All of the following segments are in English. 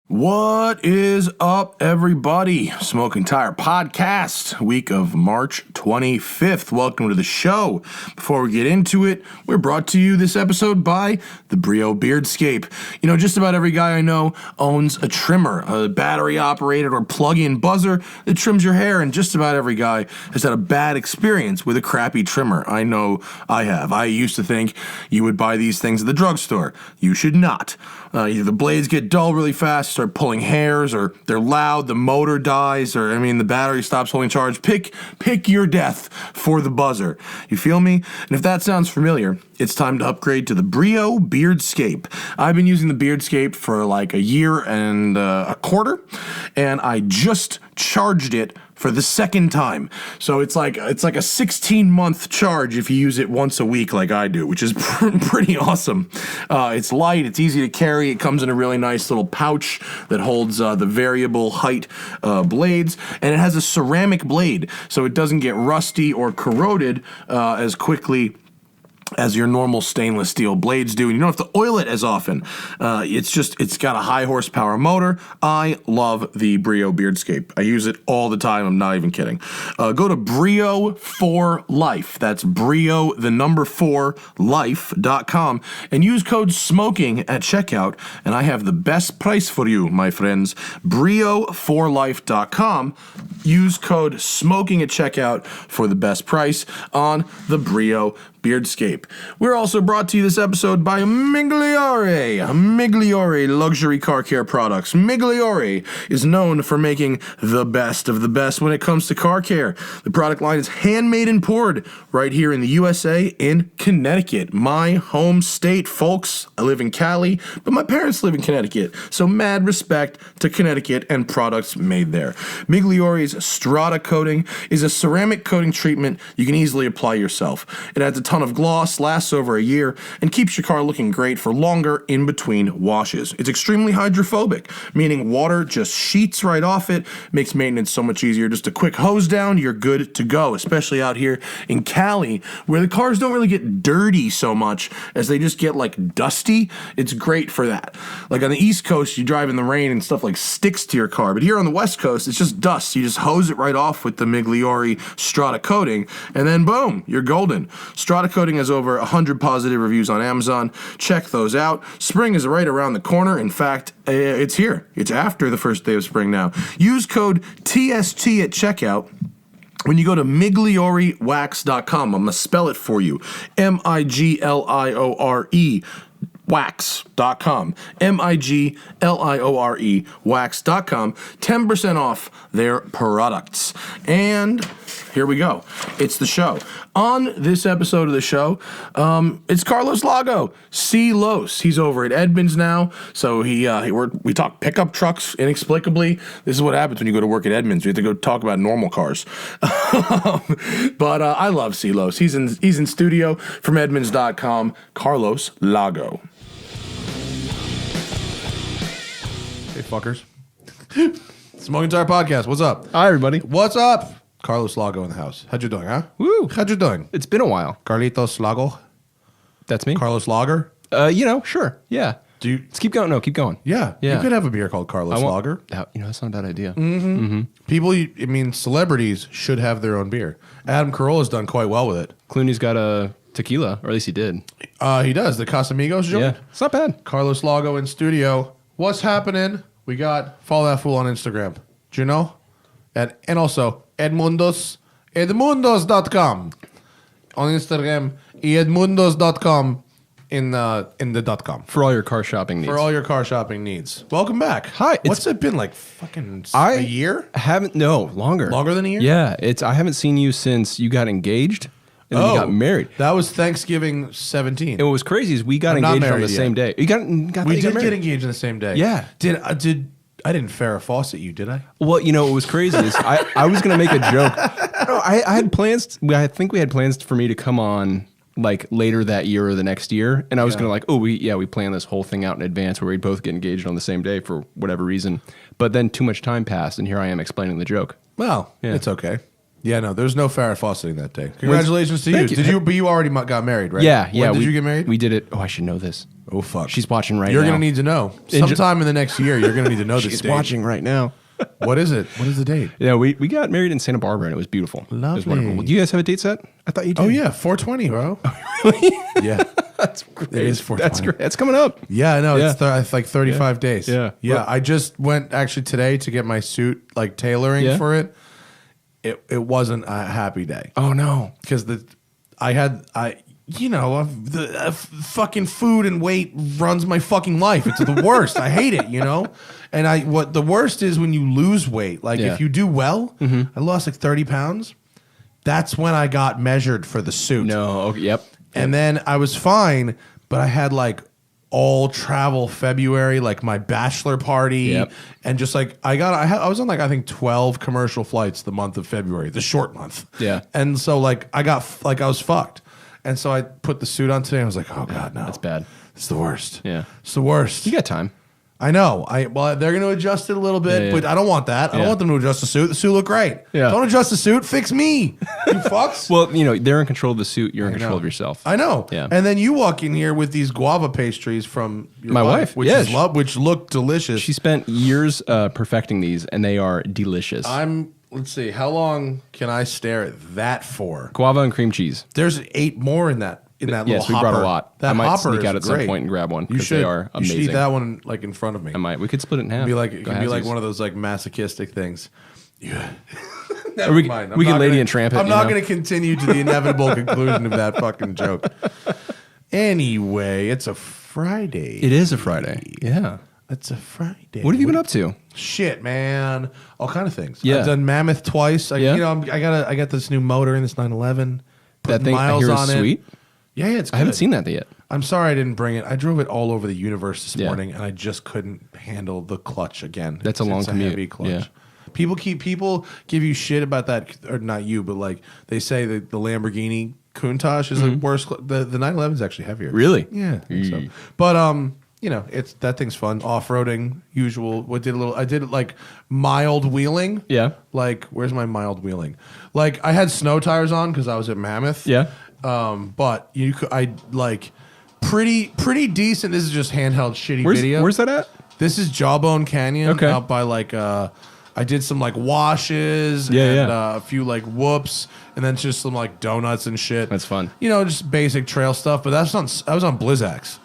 What is up, everybody? Smoking Tire Podcast, week of March 25th. Welcome to the show. Before we get into it, we're brought to you this episode by the Brio Beardscape. You know, just about every guy I know owns a trimmer, a battery-operated or plug-in buzzer that trims your hair, and just about every guy has had a bad experience with a crappy trimmer. I know I have. I used to think you would buy these things at the drugstore. You should not. Either the blades get dull really fast, start pulling hairs, or they're loud, the motor dies, or the battery stops holding charge. Pick your death for the buzzer. You feel me? And if that sounds familiar, it's time to upgrade to the Brio Beardscape. I've been using the Beardscape for like a year and a quarter, and I just charged it for the second time. So it's like a 16-month charge if you use it once a week like I do, which is pretty awesome. It's light, it's easy to carry, it comes in a really nice little pouch that holds the variable height blades, and it has a ceramic blade, so it doesn't get rusty or corroded as quickly as your normal stainless steel blades do, and you don't have to oil it as often. It's got a high horsepower motor. I love the Brio Beardscape. I use it all the time. I'm not even kidding. Go to Brio for Life. That's Brio, the number 4, life.com, and use code SMOKING at checkout, and I have the best price for you, my friends. Brio4life.com. Use code SMOKING at checkout for the best price on the Brio Beardscape. We're also brought to you this episode by Migliore luxury car care products. Migliore is known for making the best of the best when it comes to car care. The product line is handmade and poured right here in the USA in Connecticut, my home state, folks. I live in Cali, but my parents live in Connecticut, so mad respect to Connecticut and products made there. Migliore's Strata coating is a ceramic coating treatment you can easily apply yourself. It adds a ton of gloss, lasts over a year, and keeps your car looking great for longer in between washes. It's extremely hydrophobic, meaning water just sheets right off it, makes maintenance so much easier. Just a quick hose down, you're good to go, especially out here in Cali, where the cars don't really get dirty so much as they just get like dusty. It's great for that. Like on the East Coast, you drive in the rain and stuff like sticks to your car, but here on the West Coast, it's just dust. You just hose it right off with the Migliore Strata coating, and then boom, you're golden. Strata coating has over 100 positive reviews on Amazon. Check those out. Spring is right around the corner. In fact, it's here. It's after the first day of spring now. Use code TST at checkout. When you go to migliorewax.com, I'm going to spell it for you. Migliore wax.com. Migliore wax.com. 10% off their products. And here we go. It's the show. On this episode of the show, it's Carlos Lago, C. Los. He's over at Edmunds now, so we talk pickup trucks inexplicably. This is what happens when you go to work at Edmunds. You have to go talk about normal cars. But I love C. Los. He's in studio from Edmunds.com. Carlos Lago. Hey, fuckers. Smoking Tire Podcast. What's up? Hi, everybody. What's up? Carlos Lago in the house. How'd you doing, huh? Woo. How'd you doing? It's been a while. Carlitos Lago? That's me. Carlos Lager? Sure. Yeah. Let's keep going. No, keep going. Yeah. You could have a beer called Carlos Lager. That's not a bad idea. Mm-hmm. People, celebrities should have their own beer. Adam Carolla's done quite well with it. Clooney's got a tequila, or at least he did. He does. The Casamigos joint? Yeah. It's not bad. Carlos Lago in studio. What's happening? We got Follow That Fool on Instagram. Do you know? And also Edmundos.com on Instagram, Edmundos.com in the .com. For all your car shopping needs. Welcome back. Hi. What's it been like? Fucking a year? Longer. Longer than a year? Yeah. I haven't seen you since you got engaged and then you got married. That was Thanksgiving 17. And what was crazy is we got engaged on the same day. We did get engaged on the same day. Yeah. I didn't Farrah Fawcett you, did I? Well, what was crazy is I was going to make a joke. No, I had plans. I think we had plans for me to come on like later that year or the next year. And I was going to we planned this whole thing out in advance where we'd both get engaged on the same day for whatever reason. But then too much time passed and here I am explaining the joke. Well, it's okay. Yeah, no, there's no Farrah Fawcetting that day. Congratulations to you. Thank you. But you already got married, right? Yeah. When did you get married? We did it. Oh, I should know this. Oh, fuck. She's watching right You're now. going to need to know. Sometime in the next year, you're going to need to know this She's date. watching right now. What is it? What is the date? Yeah, we got married in Santa Barbara, and it was beautiful. It was Lovely. wonderful. Do you guys have a date set? I thought you did. Oh, yeah. 420, bro. Really? Yeah. That's great. It is 420. That's great. That's coming up. Yeah, I know. Yeah. It's like 35 days. Yeah. Yeah. Well- I just went actually today to get my suit, like tailoring for it. It wasn't a happy day. Oh no. Because fucking food and weight runs my fucking life. It's the worst. I hate it, And what the worst is when you lose weight. Like if you do well, I lost like 30 pounds. That's when I got measured for the suit. No. Okay, yep. And then I was fine, but I had like all travel February, like my bachelor party, Yep. and just like I was on like I think 12 commercial flights the month of February, the short month. Yeah. And so like I was fucked, and so I put the suit on today. And I was like, oh god, no, That's bad. It's the worst. Yeah. It's the worst. You got time. I know. Well, they're going to adjust it a little bit, Yeah, yeah. but I don't want that. I don't Yeah. want them to adjust the suit. The suit look great. Yeah. Don't adjust the suit. Fix me. You fucks. Well, they're in control of the suit. You're in control of yourself. I know. Yeah. And then you walk in here with these guava pastries from your My wife. which Yeah, which look delicious. She spent years perfecting these, and they are delicious. Let's see. How long can I stare at that for? Guava and cream cheese. There's 8 more in that little Yes, we hopper. brought a lot. That I might hopper sneak is out at some great. point and grab one You because should. they are You should amazing. eat that one like in front of me. I might. We could split it in half. It Go could be like halvesies. one of those like masochistic things. Yeah. Or we Mind. we I'm can not lady gonna- and tramp it. I'm you not know? going to continue to the inevitable conclusion of that fucking joke. Anyway, it's a Friday. It is a Friday. Yeah. It's a Friday. What have you been up to? Shit, man. All kind of things. Yeah. I've done Mammoth twice. Yeah. I got this new motor in this 911. That thing I miles hear is on sweet. it. Yeah, it's good. I haven't seen that yet. I'm sorry I didn't bring it. I drove it all over the universe this Yeah. morning, and I just couldn't handle the clutch again. That's a long It's commute. heavy clutch. Yeah. People give you shit about that, or not you, but like they say that the Lamborghini Countach is the worst. The 911 is actually heavier. Really? Yeah. I think so. But it's that thing's fun. Off-roading, usual. I did like mild wheeling. Yeah. Like, where's my mild wheeling? Like, I had snow tires on because I was at Mammoth. Yeah. But I like pretty decent. This is just handheld shitty video. Where's that at? This is Jawbone Canyon. Okay. Out by like I did some like washes Yeah, and yeah. a few like whoops, and then just some like donuts and shit. That's fun. Just basic trail stuff. But I was on Blizzax.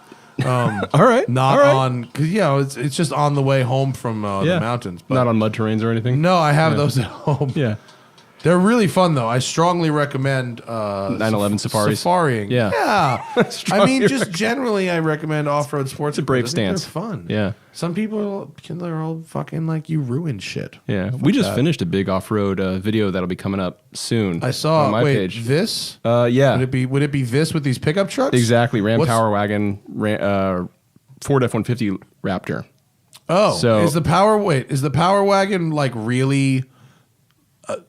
All right. Not All right. on because it's just on the way home from the mountains. But Not on mud terrains or anything. no, I have those at home. Yeah. They're really fun though. I strongly recommend 911 safaris. Safaring. Yeah. Yeah. I Strongly mean, just generally, I recommend off-road sports. It's a brave because I think stance. They're fun. Yeah. Some people they're all fucking like you ruin shit. Yeah. We just finished a big off-road video that'll be coming up soon. I saw on my page. this. Yeah. Would it be this with these pickup trucks? Exactly. Ram What's- Power Wagon, Ford F-150 Raptor. Oh, So- is the Power Wagon like really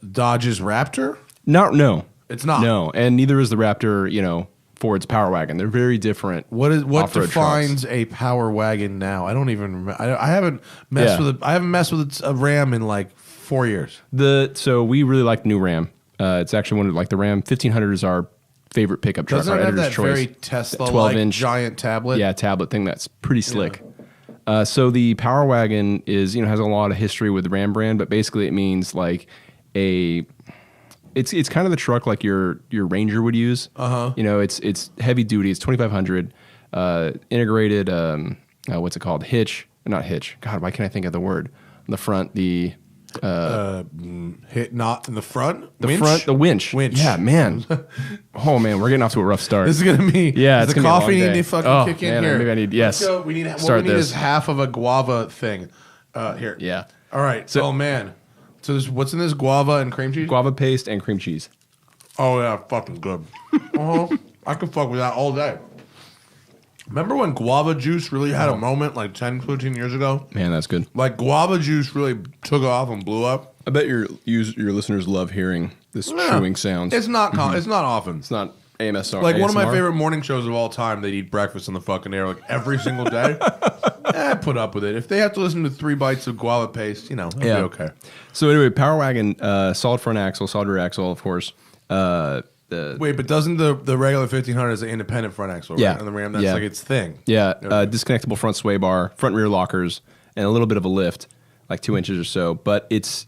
Dodge's Raptor? No. It's not. No, and neither is the Raptor, Ford's Power Wagon. They're very different. What off-road defines trucks. a Power Wagon now? I don't even remember. I haven't messed Yeah. with it. I haven't messed with a Ram in like 4 years. So we really like the new Ram. It's actually one of the Ram 1500 is our favorite pickup truck. Doesn't Our it have editor's that choice. very That Tesla 12-inch giant tablet? Yeah, tablet thing that's pretty slick. So the Power Wagon is, has a lot of history with the Ram brand, but basically it means like it's kind of the truck like your Ranger would use. It's heavy duty. It's 2500 integrated. What's it called? Not hitch. God, why can't I think of the word? On the front, Hit not in the front. the winch. Winch. Yeah, man. Oh man, we're getting off to a rough start. This is gonna be. Yeah, does it's the gonna be a coffee long need day. to fucking Oh, kick in man, here? maybe I need- Let's yes. go. We need. What Start we need this. is half of a guava thing. Here. Yeah. All right. So- oh man. So what's in this guava and cream cheese? Guava paste and cream cheese. Oh yeah, fucking good. I could fuck with that all day. Remember when guava juice really had a moment like 10, 15 years ago? Man, that's good. Like guava juice really took off and blew up. I bet your listeners love hearing this Yeah. chewing sounds. It's not. It's not often. It's not AMSR. Like one of my ASMR. favorite morning shows of all time. They'd eat breakfast on the fucking air like every single day. I put up with it. If they have to listen to 3 bites of guava paste, it'll be okay. So anyway, Power Wagon, solid front axle, solid rear axle, of course. Wait, but doesn't the regular 1500 is an independent front axle, right? Yeah. And the Ram, that's like its thing. Yeah, disconnectable front sway bar, front rear lockers, and a little bit of a lift, like 2 inches or so. But it's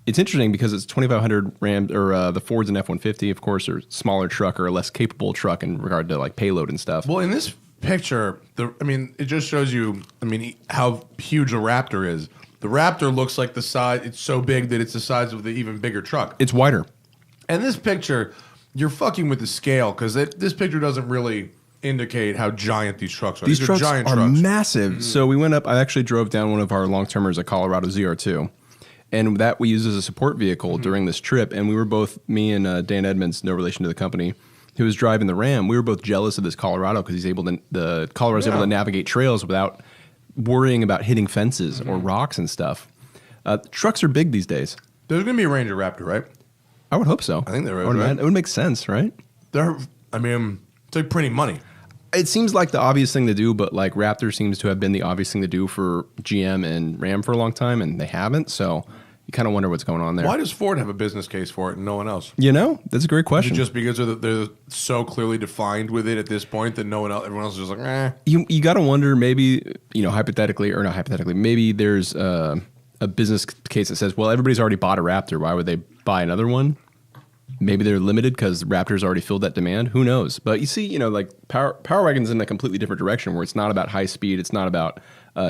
interesting because it's 2500 Ram, or the Fords and F-150, of course, are smaller truck or a less capable truck in regard to like payload and stuff. Well, in this picture, it just shows you, how huge a Raptor is. The Raptor looks like the size, it's so big that it's the size of the even bigger truck. It's wider. And this picture, you're fucking with the scale because this picture doesn't really indicate how giant these trucks are. These trucks giant are trucks. massive. Mm-hmm. So we went up, I actually drove down one of our long-termers, a Colorado ZR2. And that we used as a support vehicle during this trip. And we were both, me and Dan Edmunds, no relation to the company, who was driving the Ram, we were both jealous of this Colorado because the Colorado's able to navigate trails without worrying about hitting fences or rocks and stuff. Trucks are big these days. There's going to be a Ranger Raptor, right? I would hope so. I think there is, right? It would make sense, right? It's like printing money. It seems like the obvious thing to do, but like Raptor seems to have been the obvious thing to do for GM and Ram for a long time, and they haven't. So you kind of wonder what's going on there. Why does Ford have a business case for it and no one else? That's a great question. Is it just because they're so clearly defined with it at this point that everyone else is just like, eh? You got to wonder, maybe, hypothetically, or not hypothetically, maybe there's a business case that says, well, everybody's already bought a Raptor. Why would they buy another one? Maybe they're limited because Raptor's already filled that demand. Who knows? But you see, like Power Wagon's in a completely different direction where it's not about high speed. It's not about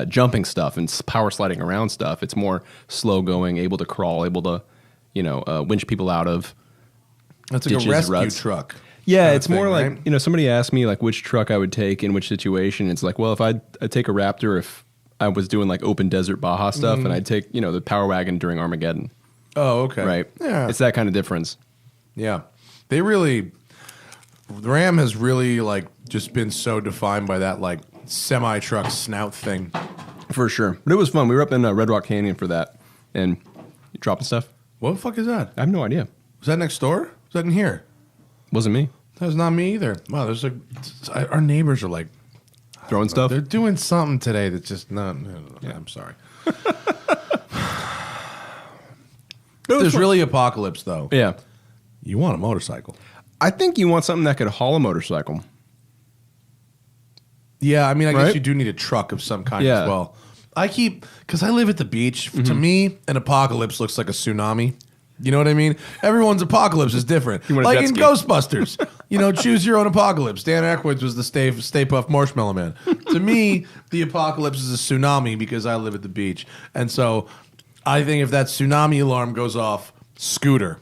jumping stuff and power sliding around stuff. It's more slow going, able to crawl, able to, winch people out of. That's like ditches, a rescue ruts. truck. Yeah, it's more right? like, somebody asked me like which truck I would take in which situation. It's like, well, if I'd take a Raptor if I was doing like open desert Baja stuff, and I'd take, the Power Wagon during Armageddon. Oh, okay. Right. Yeah. It's that kind of difference. Yeah. The Ram has really like just been so defined by that like semi-truck snout thing. For sure. But it was fun. We were up in Red Rock Canyon for that and dropping stuff. What the fuck is that? I have no idea. Was that next door? Was that in here? Wasn't me. That was not me either. Wow, there's like our neighbors are like Throwing stuff? They're doing something today that's just not. Yeah. I'm sorry. There's really apocalypse though. Yeah. You want a motorcycle? I think you want something that could haul a motorcycle. Yeah, I Right? guess you do need a truck of some kind Yeah. as well. Because I live at the beach. To me, an apocalypse looks like a tsunami. You know what I mean? Everyone's apocalypse is different. You want a Like jet in ski. Ghostbusters. Choose your own apocalypse. Dan Aykroyd was the Stay Puft Marshmallow Man. To me, the apocalypse is a tsunami because I live at the beach. And so I think if that tsunami alarm goes off, scooter.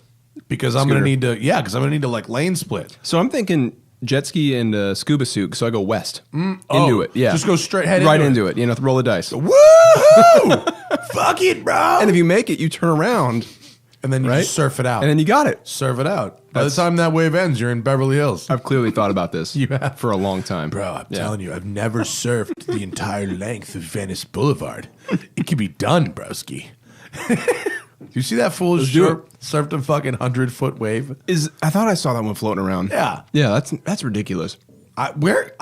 Because I'm going to need to, like lane split. So I'm thinking jet ski and scuba suit, so I go west into it. Yeah. Just go straight head right into into it. Roll the dice. Woohoo! Fuck it, bro! And if you make it, you turn around. And then you Right? just surf it out. And then you got it. Surf it out. By the time that wave ends, you're in Beverly Hills. I've clearly thought about this You have? for a long time. Bro, I'm Yeah. telling you, I've never surfed the entire length of Venice Boulevard. It can be done, broski. You see that fool do surfed a fucking 100-foot wave? I thought I saw that one floating around. Yeah. Yeah, that's ridiculous. I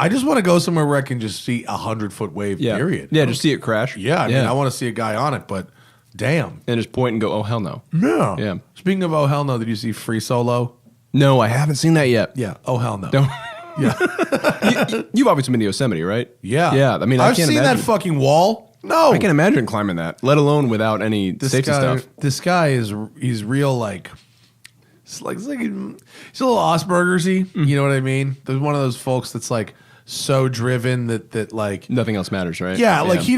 just want to go somewhere where I can just see a 100-foot wave, Yeah. period. Yeah, just see it crash. Yeah, I mean, I want to see a guy on it, but damn. And just point and go, oh, hell no. No. Yeah. Speaking of oh hell no, did you see Free Solo? No, I haven't seen that yet. Yeah. Oh hell no. Don't. Yeah. You've obviously been to Yosemite, right? Yeah. Yeah. I mean, I I've can't seen imagine. that fucking wall. No. I can't imagine climbing that, let alone without any safety stuff. This guy he's real like he's a little Asperger's-y, you know what I mean? There's one of those folks that's like so driven that like Nothing else matters, right? yeah, like he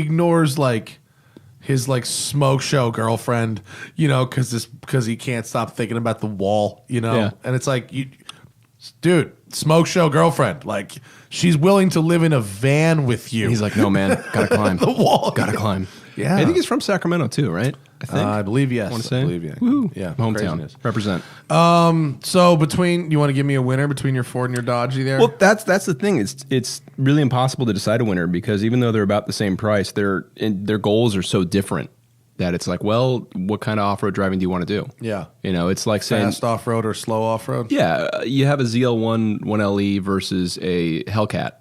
ignores like his like smoke show girlfriend, because he can't stop thinking about the wall, Yeah. And it's like dude, smoke show girlfriend, like she's willing to live in a van with you. He's like, no, man, gotta climb. the wall, Gotta climb. Yeah. I think he's from Sacramento too, right? I think. I believe yes. I want to say. I believe yeah. Woo-hoo. Yeah. Hometown. Craziness. Represent. So you want to give me a winner between your Ford and your Dodge there? Well, that's the thing. It's really impossible to decide a winner because even though they're about the same price, their goals are so different that it's like, well, what kind of off-road driving do you want to do? yeah. It's like saying, Fast off-road or slow off-road? yeah, you have a ZL1 1LE versus a Hellcat.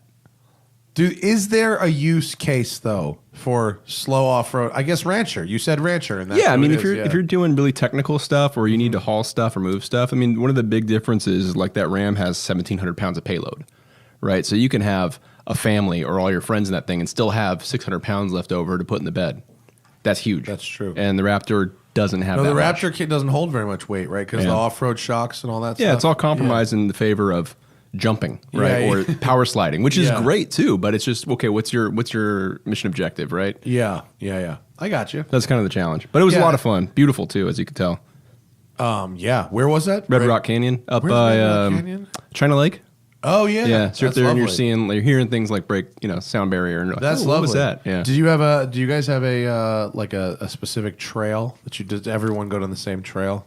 Dude, is there a use case though for slow off-road? I guess rancher. You said rancher, and that's Yeah, I what mean, it if is, you're doing really technical stuff or you need to haul stuff or move stuff, I mean, one of the big differences is like that Ram has 1,700 pounds of payload, right? So you can have a family or all your friends in that thing and still have 600 pounds left over to put in the bed. That's huge. That's true. And the Raptor doesn't have No, that the much. Raptor kit doesn't hold very much weight, right? Because the off-road shocks and all that stuff. Yeah, it's all compromised in the favor of jumping, right? Yeah, Or power sliding, which is Yeah. great too, but it's just okay, what's your mission objective, right? Yeah. I got you. That's kind of the challenge. But it was a Yeah. lot of fun. Beautiful too, as you could tell. Yeah. Where was that? Red Rock Canyon up Where's by Red Rock Canyon? China Lake. Oh yeah. Yeah, so That's you're up there and you're lovely. you're hearing things like break, sound barrier, and you're like, That's oh, lovely. what was that? Yeah. Do you guys have a like a specific trail that you does everyone go down the same trail?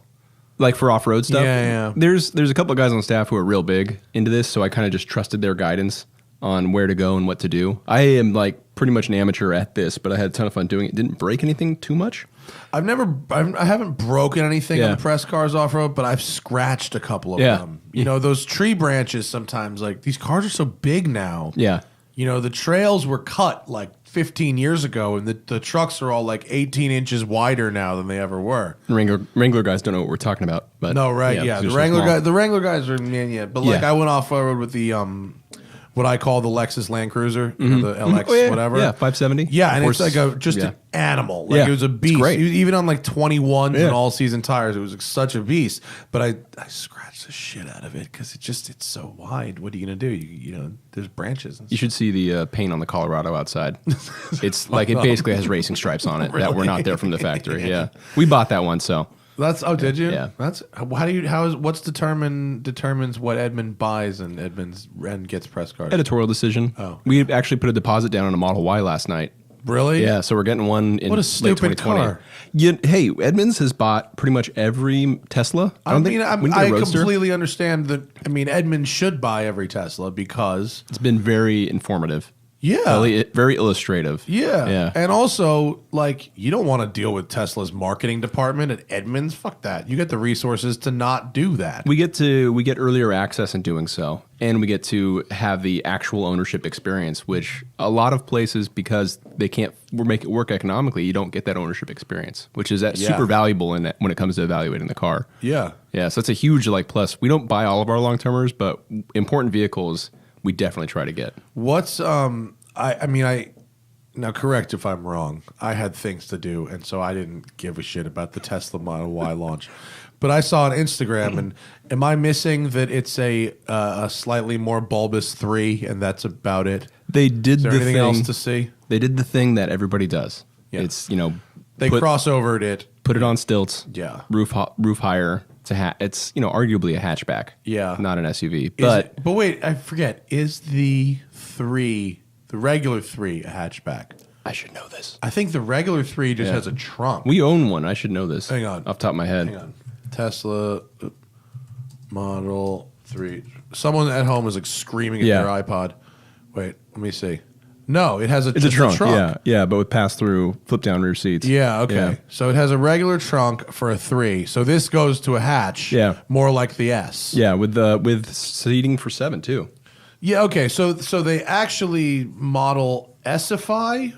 Like for off-road stuff? Yeah. There's a couple of guys on staff who are real big into this, so I kind of just trusted their guidance on where to go and what to do. I am like pretty much an amateur at this, but I had a ton of fun doing it. Didn't break anything too much. I haven't broken anything on Yeah. the press cars off road, but I've scratched a couple of Yeah. them. You know, those tree branches sometimes, like these cars are so big now. Yeah. You know, the trails were cut like 15 years ago, and the trucks are all like 18 inches wider now than they ever were. Wrangler guys don't know what we're talking about. But No, right? Yeah, they're the so Wrangler small. guys. The Wrangler guys are yeah. But like, Yeah. I went off road with the what I call the Lexus Land Cruiser, you know, the LX, Oh, yeah. whatever. Yeah, 570. Yeah, and Horse- it's like just yeah. an animal. Like Yeah, it was a it's beast. great. Even on like 21s Yeah. and all season tires, it was like such a beast. But I scratched the shit out of it because it's so wide. What are you gonna do? You know, there's branches. And You should see the paint on the Colorado outside. It's like it basically has racing stripes on it that were not there from the factory. Yeah, we bought that one, so That's did you? Yeah. That's what's determines what Edmund buys and gets press cards. editorial decision. Oh. We actually put a deposit down on a Model Y last night. Really? Yeah, so we're getting one in What a late stupid 2020. car. Hey, Edmunds has bought pretty much every Tesla. I we can get a I Roadster. completely understand that. I mean, Edmund should buy every Tesla because It's been very informative. yeah, Very illustrative. yeah, and also like you don't want to deal with Tesla's marketing department at Edmunds. Fuck that. You get the resources to not do that. We get earlier access in doing so, and we get to have the actual ownership experience, which a lot of places, because they can't make it work economically, you don't get that ownership experience, which is super valuable when it comes to evaluating the car. Yeah. Yeah, so it's a huge plus. We don't buy all of our long termers, but important vehicles we definitely try to get. What's I now correct if I'm wrong. I had things to do, and so I didn't give a shit about the Tesla Model Y launch. But I saw on Instagram, and am I missing that it's a slightly more bulbous 3, and that's about it? They did Is there the anything thing. else to see? They did the thing that everybody does. Yeah. It's They crossovered it. put it on stilts. Yeah. Roof higher. It's arguably a hatchback. Yeah. Not an SUV. But wait, I forget. Is the regular 3 a hatchback? I should know this. I think the regular 3 just has a trunk. We own one. I should know this. Hang on. Off the top of my head. Hang on. Tesla Model 3. Someone at home is like screaming at Yeah. their iPod. Wait, let me see. No, it has It's a trunk. Yeah, but with pass-through, flip-down rear seats. Yeah, okay. Yeah. So it has a regular trunk for a 3. So this goes to a hatch. Yeah. More like the S. Yeah, with seating for 7 too. Yeah, okay. So they actually model Sify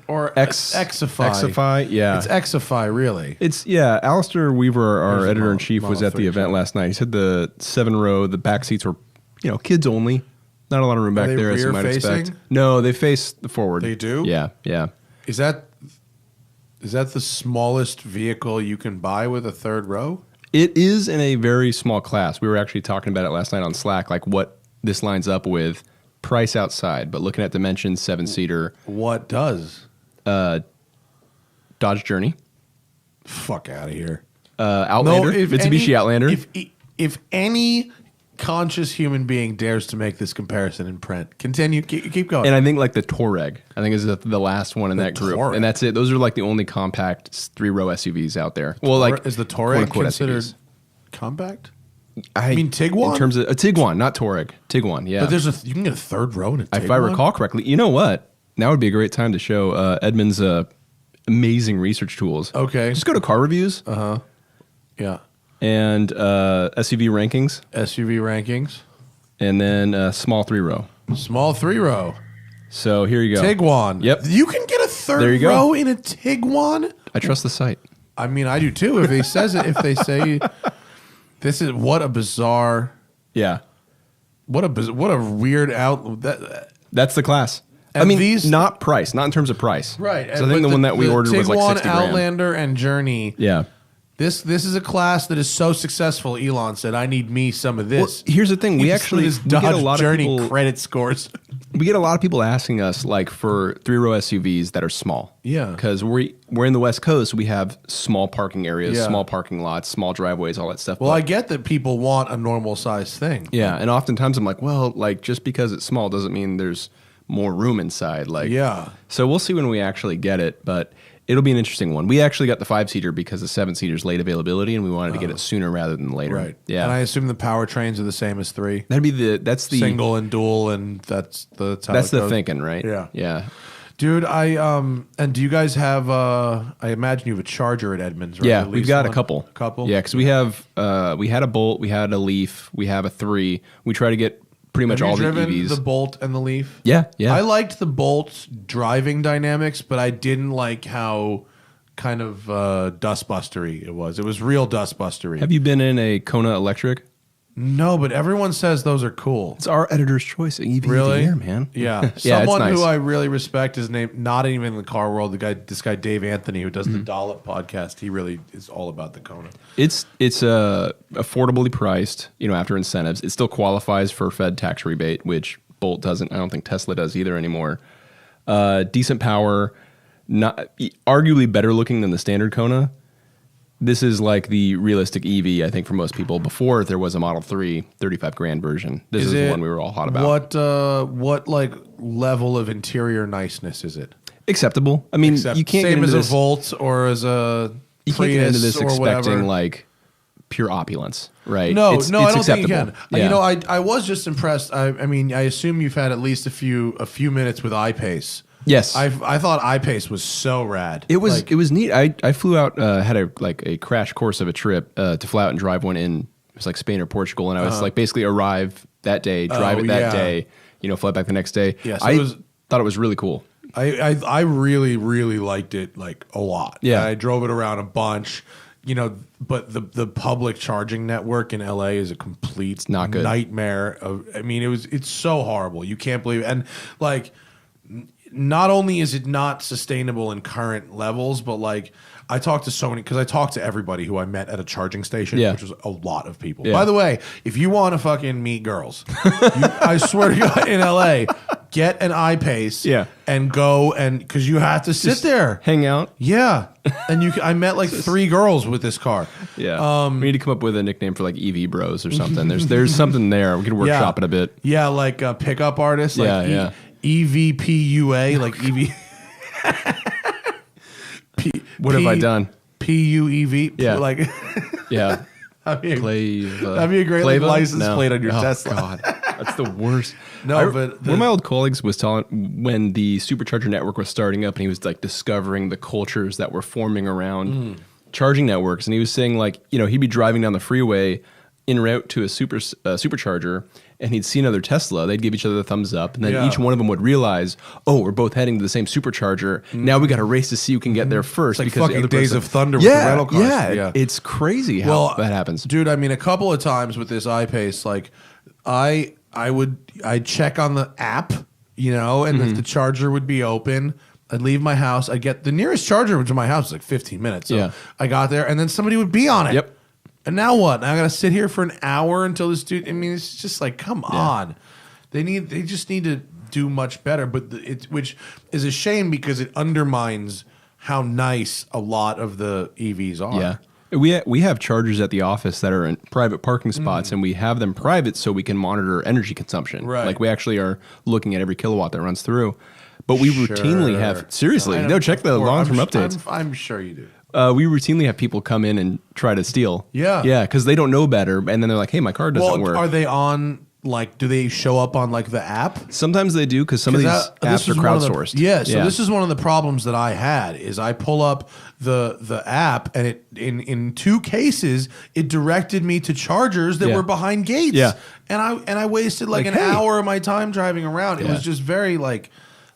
or Xify? Xify, yeah. It's Xify, really. Alistair Weaver, our There's the editor-in-chief, was Model at the 3 event trunk. last night. He said the 7-row, the back seats were, kids only. Not a lot of room back they there, as you might rear-facing? expect. No, they face the forward. They do? Yeah. Is that the smallest vehicle you can buy with a third row? It is in a very small class. We were actually talking about it last night on Slack, like what this lines up with price outside, but looking at dimensions, 7-seater, What does? Dodge Journey, Fuck out of here. Outlander, Mitsubishi Outlander. If any conscious human being dares to make this comparison in print, continue. Keep going. And I think like the Touareg, I think is the last one in that group. Touareg. And that's it. Those are like the only compact 3-row SUVs out there. Well, like is the Touareg quote-unquote considered SUVs. compact? I mean Tiguan? In terms of a Tiguan, not Touareg. Tiguan, yeah. But you can get a third row in a Tiguan. If I recall correctly, you know what? Now would be a great time to show Edmunds' amazing research tools. Okay. Just go to car reviews Yeah. and SUV rankings, SUV rankings. and then small 3-row. Small 3-row. So here you go. Tiguan. Yep. You can get a third There you go. row in a Tiguan? I trust the site. I mean, I do too. If they says it, if they say this is what a bizarre, Yeah. what a weird That's the class. I And mean, these- not price, not in terms of price. right. So I think the one that we ordered was like Tiguan, 60 grand. Outlander, and Journey. Yeah. This is a class that is so successful. Elon said, "I need me some of Well, this." here's the thing. We This actually is we get a Dodge lot Journey of people, credit scores. we get a lot of people asking us like for 3-row SUVs that are small. Yeah. Because we're in the West Coast. We have small parking areas, Yeah. small parking lots, small driveways, all that stuff. Well, But- I get that people want a normal size thing. yeah. And oftentimes I'm like, well, like just because it's small doesn't mean there's more room inside. Like, Yeah. So we'll see when we actually get it, but it'll be an interesting one. We actually got the 5-seater because the 7-seater's late availability, and we wanted to get it sooner rather than later. Right. Yeah. And I assume the powertrains are the same as 3. That's the Single and dual, and that's how that's it the goes. thinking, right? Yeah. Yeah. Dude, and do you guys have I imagine you have a Charger at Edmunds, right? Yeah, At we've least got one? a couple. Couple? Yeah, because we have we had a Bolt, we had a Leaf, we have a 3. We try to get pretty much Have all you the driven EVs. the Bolt and the Leaf? Yeah, yeah. I liked the Bolt's driving dynamics, but I didn't like how kind of dustbustery it was. It was real dustbustery. Have you been in a Kona Electric? No, but everyone says those are cool. It's our editor's choice EV of the Really? year, man. Yeah. Yeah, it's Someone nice. who I really respect is named, not even in the car world, this guy Dave Anthony, who does Mm-hmm. the Dollop podcast. He really is all about the Kona. It's affordably priced, after incentives. It still qualifies for Fed tax rebate, which Bolt doesn't. I don't think Tesla does either anymore. Decent power, not arguably better looking than the standard Kona. This is like the realistic EV, I think, for most people. Before there was a Model 3 35 grand version. This is the one we were all hot about. What like level of interior niceness is it? Acceptable. I mean, you can't same get as into a this. Volt or as a You can't get into this Prius or whatever. expecting like pure opulence, right? No, It's I don't acceptable. think you can. Yeah. I was just impressed. I mean, I assume you've had at least a few minutes with iPace. Yes. I thought iPace was so rad. It was neat. I flew out, had a crash course of a trip to fly out and drive one in. It was like Spain or Portugal, and I was like basically arrive that day, drive it that day, fly back the next day. Yeah, so I it was- thought it was really cool. I really, really liked it like a lot. Yeah. And I drove it around a bunch. But the public charging network in LA is a complete not good. nightmare. It's so horrible. You can't believe it. And like, not only is it not sustainable in current levels, but like I talked to so many, because I talked to everybody who I met at a charging station, Yeah. which was a lot of people. Yeah. By the way, if you want to fucking meet girls, I swear to God, in LA, get an iPace, Yeah. and go, and because you have to sit there. Hang out. Yeah, and I met like 3 girls with this car. Yeah. We need to come up with a nickname for like EV Bros or something. There's something there. We could workshop it a bit. Yeah, like a pickup artist. Like Yeah, EVPUA, like EV. What have I done? PUEV. Yeah. Like Yeah. that'd be Plava. that'd be a great like, Plava? license No. plate on your Oh, Tesla. God. That's the worst. No, but one of my old colleagues was telling when the supercharger network was starting up, and he was like discovering the cultures that were forming around charging networks, and he was saying like he'd be driving down the freeway en route to a supercharger, and he'd see another Tesla. They'd give each other the thumbs up, and then Yeah. each one of them would realize, oh, we're both heading to the same supercharger. Now we got to race to see who can get there first. It's like because the fucking other Days person- of Thunder with the yeah, rental cars. Yeah, it's crazy how that happens. Dude, I mean, a couple of times with this iPace, like I'd check on the app, and if the charger would be open, I'd leave my house. I'd get the nearest charger to my house is like 15 minutes. So Yeah. I got there, and then somebody would be on it. Yep. And now what? Now I got to sit here for an hour until this dude. I mean, it's just like, come on. They just need to do much better. But which is a shame because it undermines how nice a lot of the EVs are. Yeah. We have chargers at the office that are in private parking spots, and we have them private so we can monitor energy consumption. Right. Like we actually are looking at every kilowatt that runs through. But we routinely have seriously. I No, check the long-term updates. I'm sure you do. We routinely have people come in and try to steal. Yeah. Yeah, because they don't know better, and then they're like, "Hey, my car doesn't work." Are they on, like, do they show up on, like, the app? Sometimes they do because some of these apps are crowdsourced. So this is one of the problems that I had is I pull up the app, and it in 2 cases it directed me to chargers that Yeah. were behind gates. Yeah. And I wasted like an hey. hour of my time driving around. It Yeah. was just very like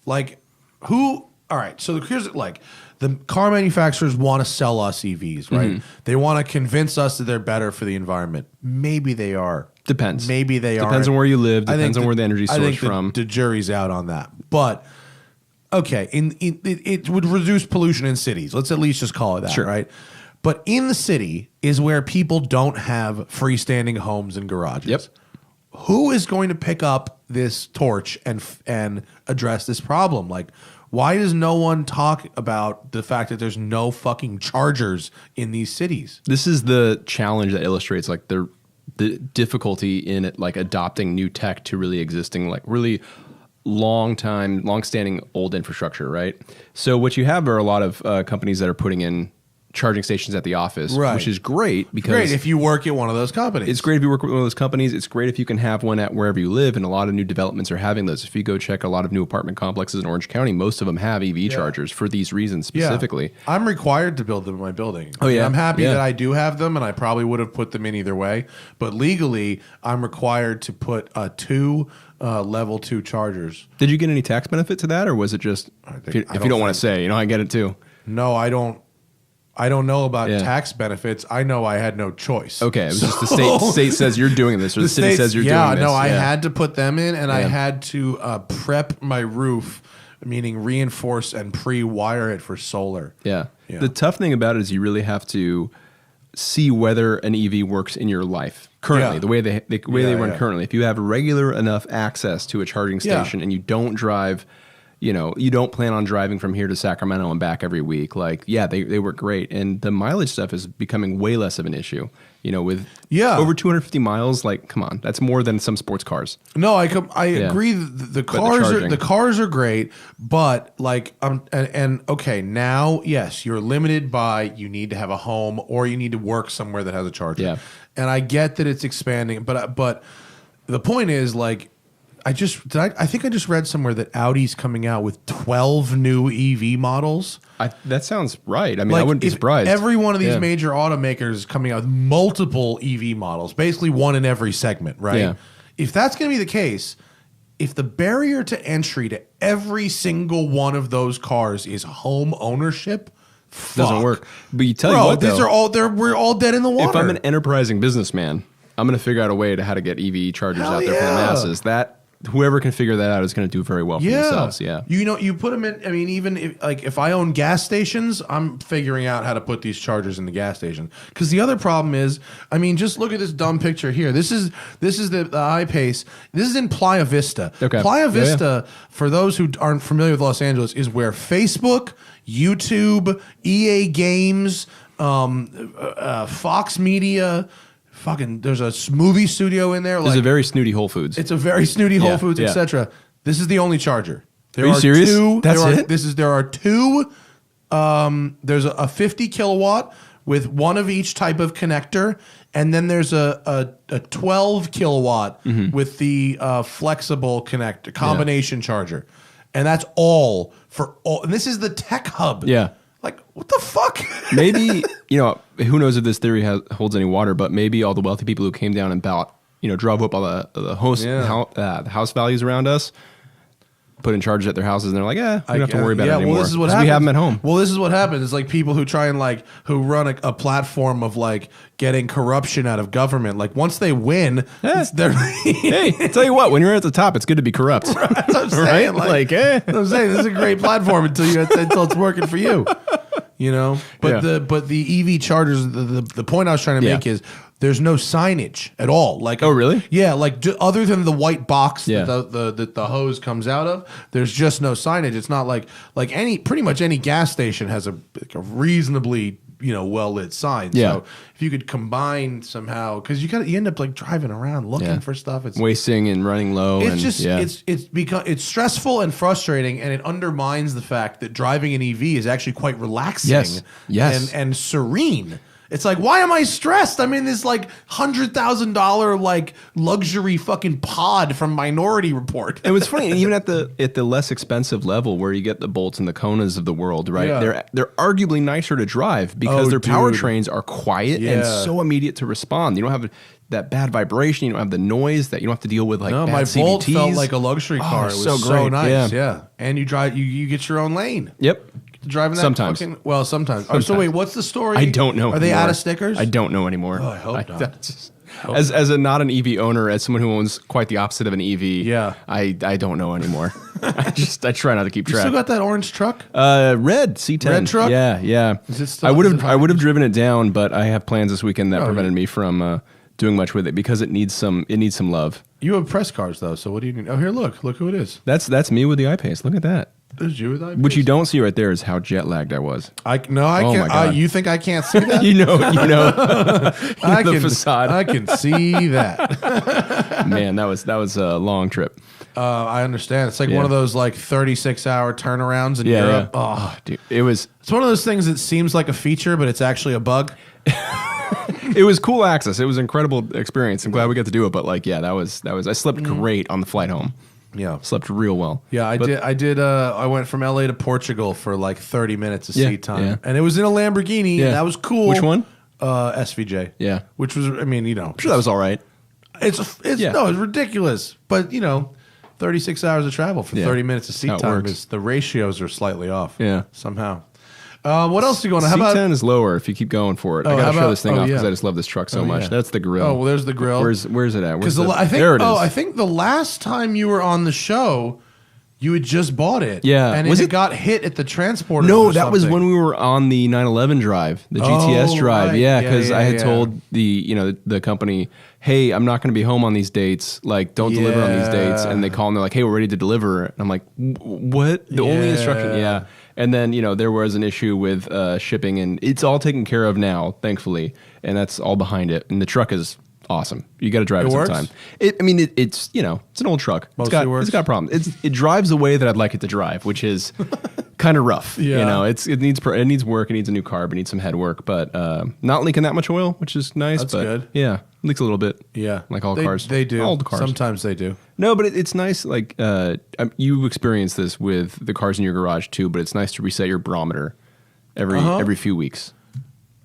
Like, who? All right. So here's like the car manufacturers want to sell us EVs, right? They want to convince us that they're better for the environment. Maybe they are. Depends. Maybe they are. Depends on where you live. Depends on where the energy source from. The jury's out on that. But okay, it would reduce pollution in cities. Let's at least just call it that, right? But in the city is where people don't have freestanding homes and garages. Yep. Who is going to pick up this torch and address this problem? Like, why does no one talk about the fact that there's no fucking chargers in these cities? This is the challenge that illustrates like the difficulty in it, like adopting new tech to really existing, like really long-standing old infrastructure, right? So what you have are a lot of companies that are putting in charging stations at the office, which is great because if you work at one of those companies. It's great if you work with one of those companies. It's great if you can have one at wherever you live, and a lot of new developments are having those. If you go check a lot of new apartment complexes in Orange County, most of them have EV chargers for these reasons specifically. Yeah. I'm required to build them in my building. Oh yeah, I'm happy that I do have them, and I probably would have put them in either way. But legally, I'm required to put two level 2 chargers. Did you get any tax benefit to that, or was it just if you don't want to say, I get it too. No, I don't. I don't know about tax benefits. I know I had no choice. Okay, it was just the state says you're doing this, or the city says you're doing this. Yeah, no, I had to put them in, and I had to prep my roof, meaning reinforce and pre-wire it for solar. Yeah. The tough thing about it is you really have to see whether an EV works in your life currently, the way they run currently. If you have regular enough access to a charging station and you don't drive, you don't plan on driving from here to Sacramento and back every week, like, they work great. And the mileage stuff is becoming way less of an issue. With over 250 miles, like, come on, that's more than some sports cars. No, I agree. The cars are great, but like, okay, now, yes, you're limited by you need to have a home or you need to work somewhere that has a charger. Yeah. And I get that it's expanding, but the point is, like, I think I just read somewhere that Audi's coming out with 12 new EV models. That sounds right. I mean, I wouldn't be surprised. Every one of these major automakers is coming out with multiple EV models, basically one in every segment, right? Yeah. If that's going to be the case, if the barrier to entry to every single one of those cars is home ownership, doesn't work. But you tell you what, though, we're all dead in the water. If I'm an enterprising businessman, I'm going to figure out a way to how to get EV chargers out there for the masses. Whoever can figure that out is going to do very well for themselves. Yeah. You put them in, I mean, even if I own gas stations, I'm figuring out how to put these chargers in the gas station. Because the other problem is, I mean, just look at this dumb picture here. This is the I-Pace. This is in Playa Vista. Okay. Playa Vista, for those who aren't familiar with Los Angeles, is where Facebook, YouTube, EA Games, Fox Media, there's a movie studio in there. There's a very snooty Whole Foods. It's a very snooty Whole Foods, etc. This is the only charger. Are you serious? That's it? There are two. There's a 50 kilowatt with one of each type of connector, and then there's a 12 kilowatt with the flexible connector combination charger, and that's all for all. And this is the tech hub. Yeah. Like, what the fuck? Maybe, who knows if this theory holds any water, but maybe all the wealthy people who came down and bought, drove up all the house values around us, put in charge at their houses, and they're like, we don't have to worry about it anymore. Well, this is what happens. We have them at home. Well, this is what happens. It's like people who try and who run a platform of getting corruption out of government. Like, once they win, they're hey, I tell you what, when you're at the top, it's good to be corrupt. Right, that's what I'm saying. Right? I'm saying this is a great platform until it's working for you. But the EV chargers, the point I was trying to make is there's no signage at all. Oh, really? Yeah, other than the white box that the hose comes out of, there's just no signage. It's not like pretty much any gas station has a reasonably well lit sign. Yeah. So if you could combine somehow, because you end up driving around looking for stuff. It's wasting and running low. It's stressful and frustrating, and it undermines the fact that driving an EV is actually quite relaxing. Yes. And serene. It's like, why am I stressed? I'm in this like $100,000 like luxury fucking pod from Minority Report. And what's funny, even at the less expensive level where you get the Bolts and the Konas of the world, right? Yeah. They're arguably nicer to drive because their powertrains are quiet and Yeah. so immediate to respond. You don't have that bad vibration. You don't have the noise that you don't have to deal with. Like No, bad my CVTs. Bolt felt like a luxury car. It was so so great. nice. Yeah. Yeah. And you drive, you get your own lane. Yep. Driving that Sometimes. sometimes. Oh, so wait, what's the story? I don't know. Are they anymore. out of stickers? I don't know anymore. Oh, I hope not. that's- As a not an EV owner, as someone who owns quite the opposite of an EV, Yeah. I don't know anymore. I try not to keep You track. still got that orange truck? Red C10. Red truck? Yeah. Is it still- I would is it have driven it down, but I have plans this weekend that prevented me from doing much with it because it needs some love. You have press cars though, so what do you need? Oh, here, look who it is. That's me with the iPace. Look at that. There's you with that. What you don't see right there is how jet lagged I was. I Oh my can't. God. You think I can't see that? you know. I the can, facade. I can see that. Man, that was a long trip. I understand. It's like Yeah. one of those like 36-hour turnarounds in Europe. Yeah. Oh, Dude, it was it's one of those things that seems like a feature, but it's actually a bug. it was cool access. It was an incredible experience. I'm glad we got to do it. But like, yeah, that was. I slept great on the flight home. Yeah. Slept real well. Yeah, I did. I went from LA to Portugal for like 30 minutes of Yeah, seat time, yeah. and it was in a Lamborghini. Yeah. And that was cool. Which one? SVJ. Yeah. Which was, I mean, you know, I'm sure that was all right. it's Yeah. no, it's ridiculous. But you know, 36 hours of travel for Yeah. 30 minutes of seat How it time works. is the ratios are slightly off. Yeah. somehow. What else are you going to? How about? C10 is lower if you keep going for it. I how gotta show about- this thing oh, off because yeah. I just love this truck so much. yeah. That's the grill. Oh, well, there's the grill. Where's it at? Where's Because I think there it is. I think the last time you were on the show, you had just bought it. Yeah. and Was it it- got hit at the transporter. No, or that was something. when we were on the 911 drive, the GTS Oh, drive. right. Yeah, Yeah, because I had yeah. told the company, hey, I'm not going to be home on these dates. Like, don't deliver on these dates. Yeah. And they call and they're like, hey, we're ready to deliver. And I'm like, what? The only instruction? Yeah. And then there was an issue with shipping, and it's all taken care of now, thankfully, and that's all behind it. And the truck is awesome. You got to drive it works? sometime. It's it's an old truck. Mostly works? It's got problems. It drives the way that I'd like it to drive, which is kind of rough. Yeah. It needs work. It needs a new carb. It needs some head work, but not leaking that much oil, which is nice. That's but good. Yeah, leaks a little bit. Yeah, like all They- cars. They do. All the cars. Sometimes they do. No, but it's nice. Like you experience this with the cars in your garage too. But it's nice to reset your barometer every few weeks.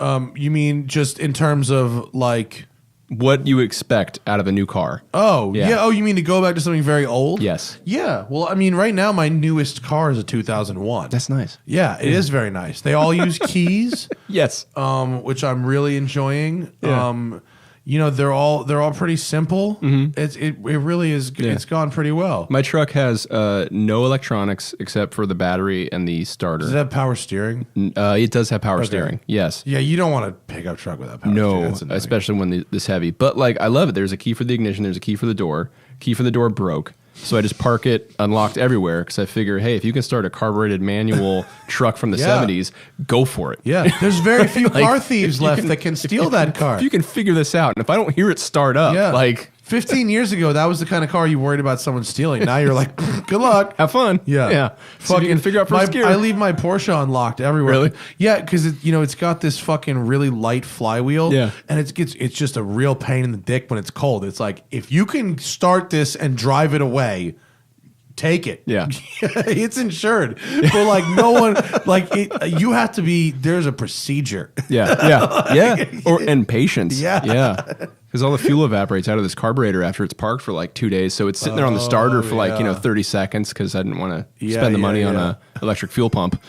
You mean just in terms of like? What you expect out of a new car? Oh, Yeah. yeah. Oh, you mean to go back to something very old? Yes. Yeah. Well, I mean, right now my newest car is a 2001. That's nice. Yeah, it is very nice. They all use keys, Yes. which I'm really enjoying. Yeah. They're all pretty simple. It really is. Yeah. It's gone pretty well. My truck has no electronics except for the battery and the starter. Does it have power steering? It does have power steering. Yes. Yeah, you don't want a pickup truck without power steering. No, That's annoying. especially when this heavy. But like, I love it. There's a key for the ignition. There's a key for the door. Key for the door broke, so I just park it unlocked everywhere because I figure, hey, if you can start a carbureted manual truck from the Yeah. 70s, go for it. Yeah, there's very few car thieves left that can steal that car. If you can figure this out, and if I don't hear it start up, Yeah. like 15 years ago, that was the kind of car you worried about someone stealing. Now you're like, good luck. have fun. Yeah, yeah. So you can figure out first gear. I leave my Porsche unlocked everywhere. Really? Yeah, because it's got this fucking really light flywheel. Yeah. and it's just a real pain in the dick when it's cold. It's like if you can start this and drive it away, take it. Yeah. It's insured, but like no one you have to be. There's a procedure. Yeah. And patience. Yeah. Yeah. Because all the fuel evaporates out of this carburetor after it's parked for like 2 days. So it's sitting there on the starter for like, 30 seconds because I didn't want to Yeah, spend the money yeah, on yeah. a electric fuel pump.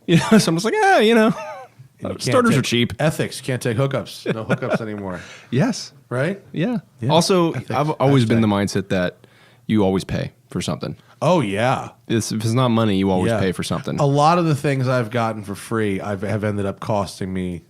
So I'm just like, Can't starters take are cheap. Ethics can't take hookups. No hookups anymore. Yes. Right? Yeah. Yeah. Also, Ethics. I've always been Hashtag. the mindset that you always pay for something. Oh yeah. If it's not money, you always Yeah. pay for something. A lot of the things I've gotten for free have ended up costing me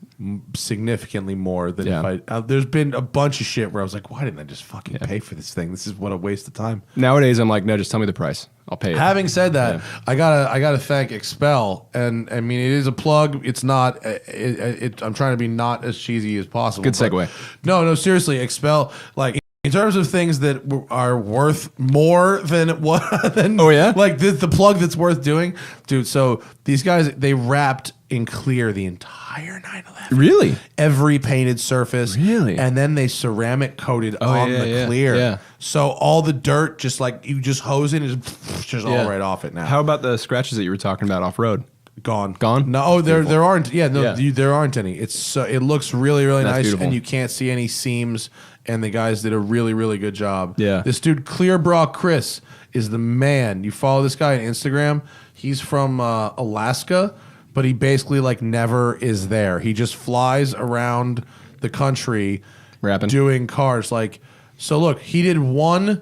significantly more than Yeah. if I. There's been a bunch of shit where I was like, why didn't I just fucking pay for this thing? This is what a waste of time. Nowadays, I'm like, no, just tell me the price. I'll pay it. Having said that, Yeah. I gotta thank Expel, and I mean it is a plug. It's not. I'm trying to be not as cheesy as possible. Good but- segue. No, seriously, Expel. Like in terms of things that are worth more than what than Oh, yeah? like the plug that's worth doing, dude. So these guys they wrapped in clear the entire entire 911. Really? Every painted surface. Really? And then they ceramic coated on the clear. Yeah. So all the dirt, just like you just hose it and just all right off it now. How about the scratches that you were talking about off road? Gone. Gone? No, there aren't. Yeah, no, Yeah. there aren't any. It's it looks really nice, beautiful. and you can't see any seams. And the guys did a really good job. Yeah. This dude, Clear Bra Chris, is the man. You follow this guy on Instagram. He's from Alaska, but he basically like never is there. He just flies around the country Rapping. doing cars. Like, so look, he did one.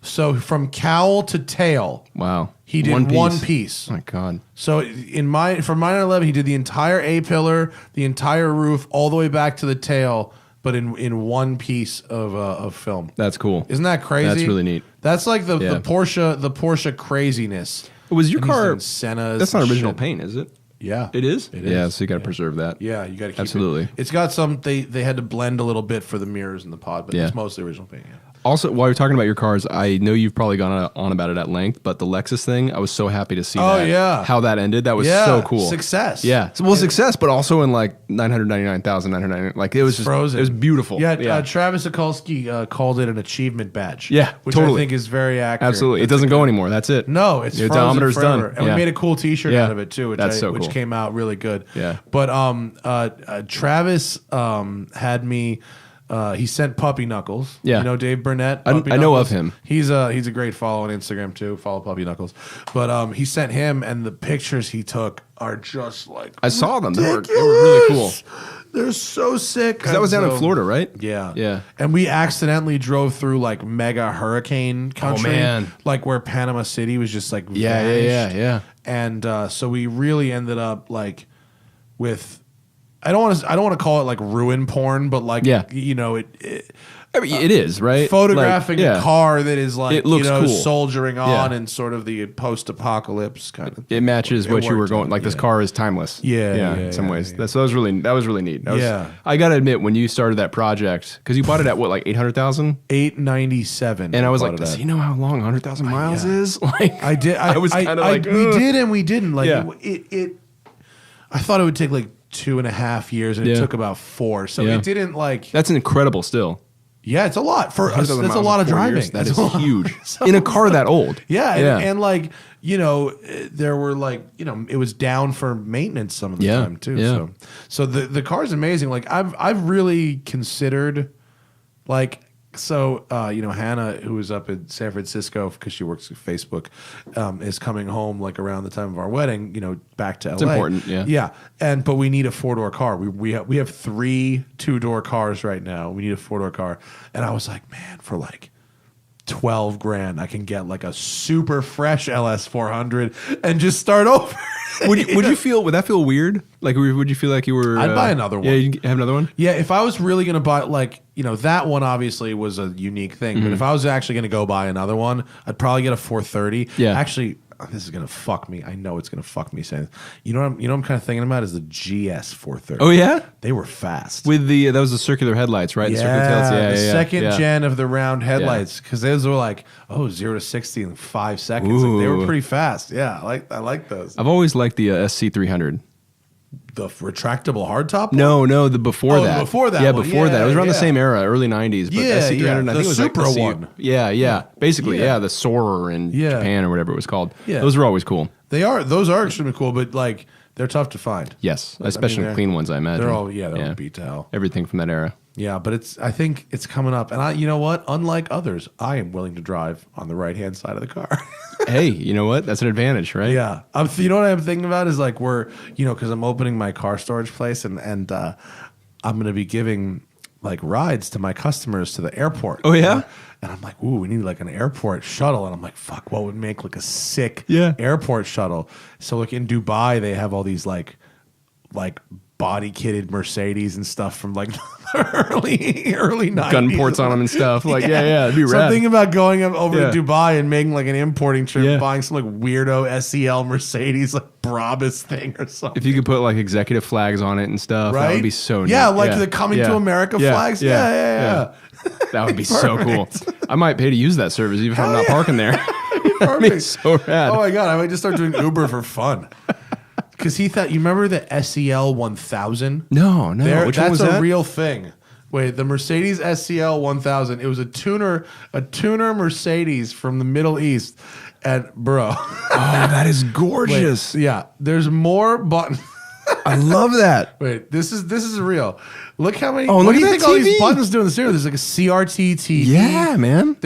So from cowl to tail, Wow. he did one piece. Oh my God. So for my 911, he did the entire A pillar, the entire roof, all the way back to the tail, but in one piece of film. That's cool. Isn't that crazy? That's really neat. That's like the Yeah. Porsche craziness. Was your And he's car? doing Sennas That's not and original shit. paint, is it? Yeah, It is. It Yeah. is. So you got to preserve that. Yeah, you got to keep Absolutely. it. It's got some. They had to blend a little bit for the mirrors and the pod, but Yeah. it's mostly original paint. Yeah. Also, while you're talking about your cars, I know you've probably gone on about it at length, but the Lexus thing, I was so happy to see Oh, that. yeah. How that ended. That was Yeah, so cool. success. Yeah. Well, success, but also in like 999,999. Like it was just Frozen. It was beautiful. Yeah, Travis Sikulski called it an achievement badge. Yeah, which totally. I think is very accurate. Absolutely. It doesn't go anymore. That's it. No, it's The frozen odometer's forever. done. And Yeah. we made a cool T-shirt Yeah. out of it too, which That's so which cool. came out really good. Yeah. But Travis had me. He sent Puppy Knuckles. Yeah. You know Dave Burnett. I Puppy know Knuckles? of him. He's a great follow on Instagram too. Follow Puppy Knuckles. But he sent him, and the pictures he took are just like I saw them. They were really cool. They're so sick. Because that was down in Florida, right? Yeah. Yeah. And we accidentally drove through like mega hurricane country. man. Like where Panama City was just like Yeah, vanished. yeah. And so we really ended up like with I don't want to call it like ruin porn, but like Yeah. you know I mean, it is, right? photographing Like, yeah. a car that is like It looks cool. soldiering on Yeah. and sort of the post-apocalypse kind of. It matches what you were worked going. out, Like this yeah. car is timeless. Yeah, in some ways. yeah. That was really neat. Yeah. I gotta admit, when you started that project, because you bought it at what, like 800,000, 897. and I was bought like, it does at. he know how long 100,000 miles yeah. is? Like, I did. I was kind of like, we ugh. did and we didn't. Like Yeah. it. I thought it would take like 2.5 years, and it Yeah. took about 4. So Yeah. it didn't like. That's incredible. Still, Yeah, it's a lot for us. 100,000 That's a miles lot in of 4 driving. years. That That's is a lot. huge So- in a car that old. Yeah, and like there were like it was down for maintenance some of the Yeah, time too. yeah. So the car's amazing. Like I've really considered like. So, Hannah, who was up in San Francisco because she works at Facebook, is coming home like around the time of our wedding. Back to LA. It's important, yeah. Yeah, but we need a 4-door car. We have 3 2-door cars right now. We need a 4-door car, and I was like, man, for like $12,000, I can get like a super fresh LS 400 and just start over. Would you feel? Would that feel weird? Like, would you feel like you were? I'd buy another one. Yeah, you have another one. Yeah, if I was really going to buy, like, that one obviously was a unique thing. But if I was actually going to go buy another one, I'd probably get a 430. Yeah. Actually, this is going to fuck me. I know it's going to fuck me saying this. You know what I'm kind of thinking about is the GS 430. Oh yeah, They were fast. with that was the circular headlights, right? The circular tails. the second yeah. gen of the round headlights, because those were like 0 to 60 in 5 seconds. Like, they were Ooh. pretty fast. Yeah, I like those. I've always liked the SC300. The retractable hardtop. No, the before Oh, that. before that Yeah, one. before that. It was around the Yeah. same era, early 90s. But Yeah, SC300, yeah. I The think it was like Supra the one. Yeah. Basically, Yeah. the Soarer in Yeah. Japan or whatever it was called. Yeah. Those were always cool. Those are extremely cool, but like they're tough to find. Yes, I especially mean, clean ones, I imagine. They're all they're beat to hell. Everything from that era. Yeah, but I think it's coming up, and you know what? Unlike others, I am willing to drive on the right hand side of the car. Hey, you know what? That's an advantage, right? Yeah, you know what I'm thinking about is like because I'm opening my car storage place, and I'm going to be giving like rides to my customers to the airport. Oh, yeah? And I'm like, ooh, we need like an airport shuttle, and I'm like, fuck, what would make like a sick Yeah. airport shuttle? So like in Dubai, they have all these like body kitted Mercedes and stuff from like the early 90s. Gun ports on them and stuff. Like, yeah, it'd be So I'm rad. thinking about going over Yeah. to Dubai and making like an importing trip, Yeah. buying some like weirdo SEL Mercedes like Brabus thing or something. If you could put like executive flags on it and stuff, Right? that would be so neat. Yeah, like the Coming to America flags. Yeah. That would be so cool. I might pay to use that service even if I'm not parking there. That'd be Perfect. so rad. Oh my god, I might just start doing Uber for fun. because he thought, you remember the SEL 1000? No. Which one That's was a that? real thing. Wait, the Mercedes SEL 1000. It was a tuner Mercedes from the Middle East. And bro, Oh, that is gorgeous. yeah, there's more buttons. I love that. Wait, this is real. Look how many. Oh, what look do you at think that all these TV. buttons do in the steering wheel? There's like a CRT TV. Yeah, man.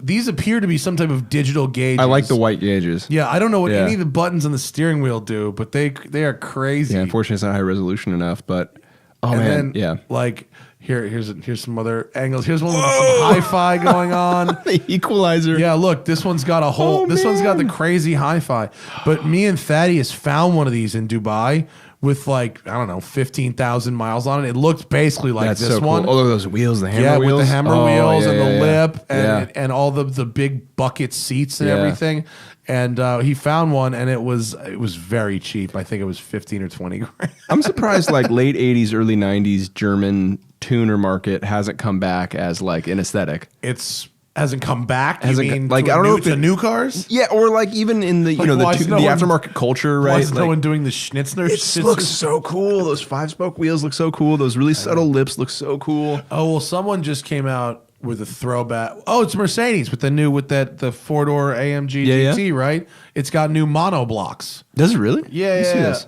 These appear to be some type of digital gauges. I like the white gauges. Yeah, I don't know what Yeah. any of the buttons on the steering wheel do, but they are crazy. Yeah, unfortunately, it's not high resolution enough. But and man, then, yeah. like here's some other angles. Here's one with some hi-fi going on. The equalizer. Yeah, look, this one's got a whole. Oh, this one's got the man. crazy hi-fi. But me and Thaddeus found one of these in Dubai with like, I don't know, 15,000 miles on it. It looked basically like That's this so cool. one. Oh, those wheels, the hammer Yeah, wheels. with the hammer Oh, wheels yeah, and the yeah, lip yeah. and all the big bucket seats and Yeah. everything. And he found one, and it was very cheap. I think it was 15 or 20 grand. I'm surprised like late 80s, early 90s German tuner market hasn't come back as like an aesthetic. It's hasn't come back. Hasn't you co- mean like, to I don't know if to it- new cars? Yeah, or like even in the Like, the why is no one- aftermarket culture, right? Why is no Like, one doing the Schnitzler? it looks so cool. Those 5-spoke wheels look so cool. Those really subtle lips look so cool. Oh well, someone just came out with a throwback. Oh, it's Mercedes with the 4-door AMG Yeah, GT, right? It's got new mono blocks. Does it really? Yeah, Let me see yeah. this.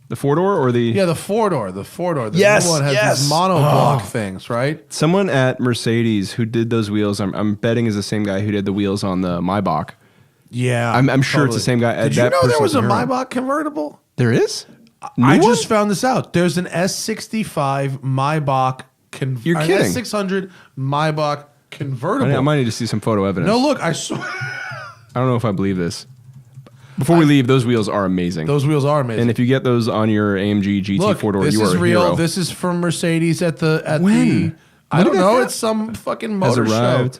The 4-door or the Yeah, the 4-door. The 4-door. The Yes, new one has yes. these mono block things, right? Someone at Mercedes who did those wheels, I'm betting is the same guy who did the wheels on the Maybach. Yeah, I'm sure it's the same guy. Did you That know there person was a here. Maybach convertible? There is? I New one? just found this out. There's an S65 Maybach You're kidding. S600 Maybach convertible. I might need to see some photo evidence. No, look, I saw I don't know if I believe this. Before we leave, those wheels are amazing. those wheels are amazing. And if you get those on your AMG GT Look, 4-door, this you are is a real. hero. This is from Mercedes at the When? I When don't did that know. happen? It's some fucking Has motor show. arrived.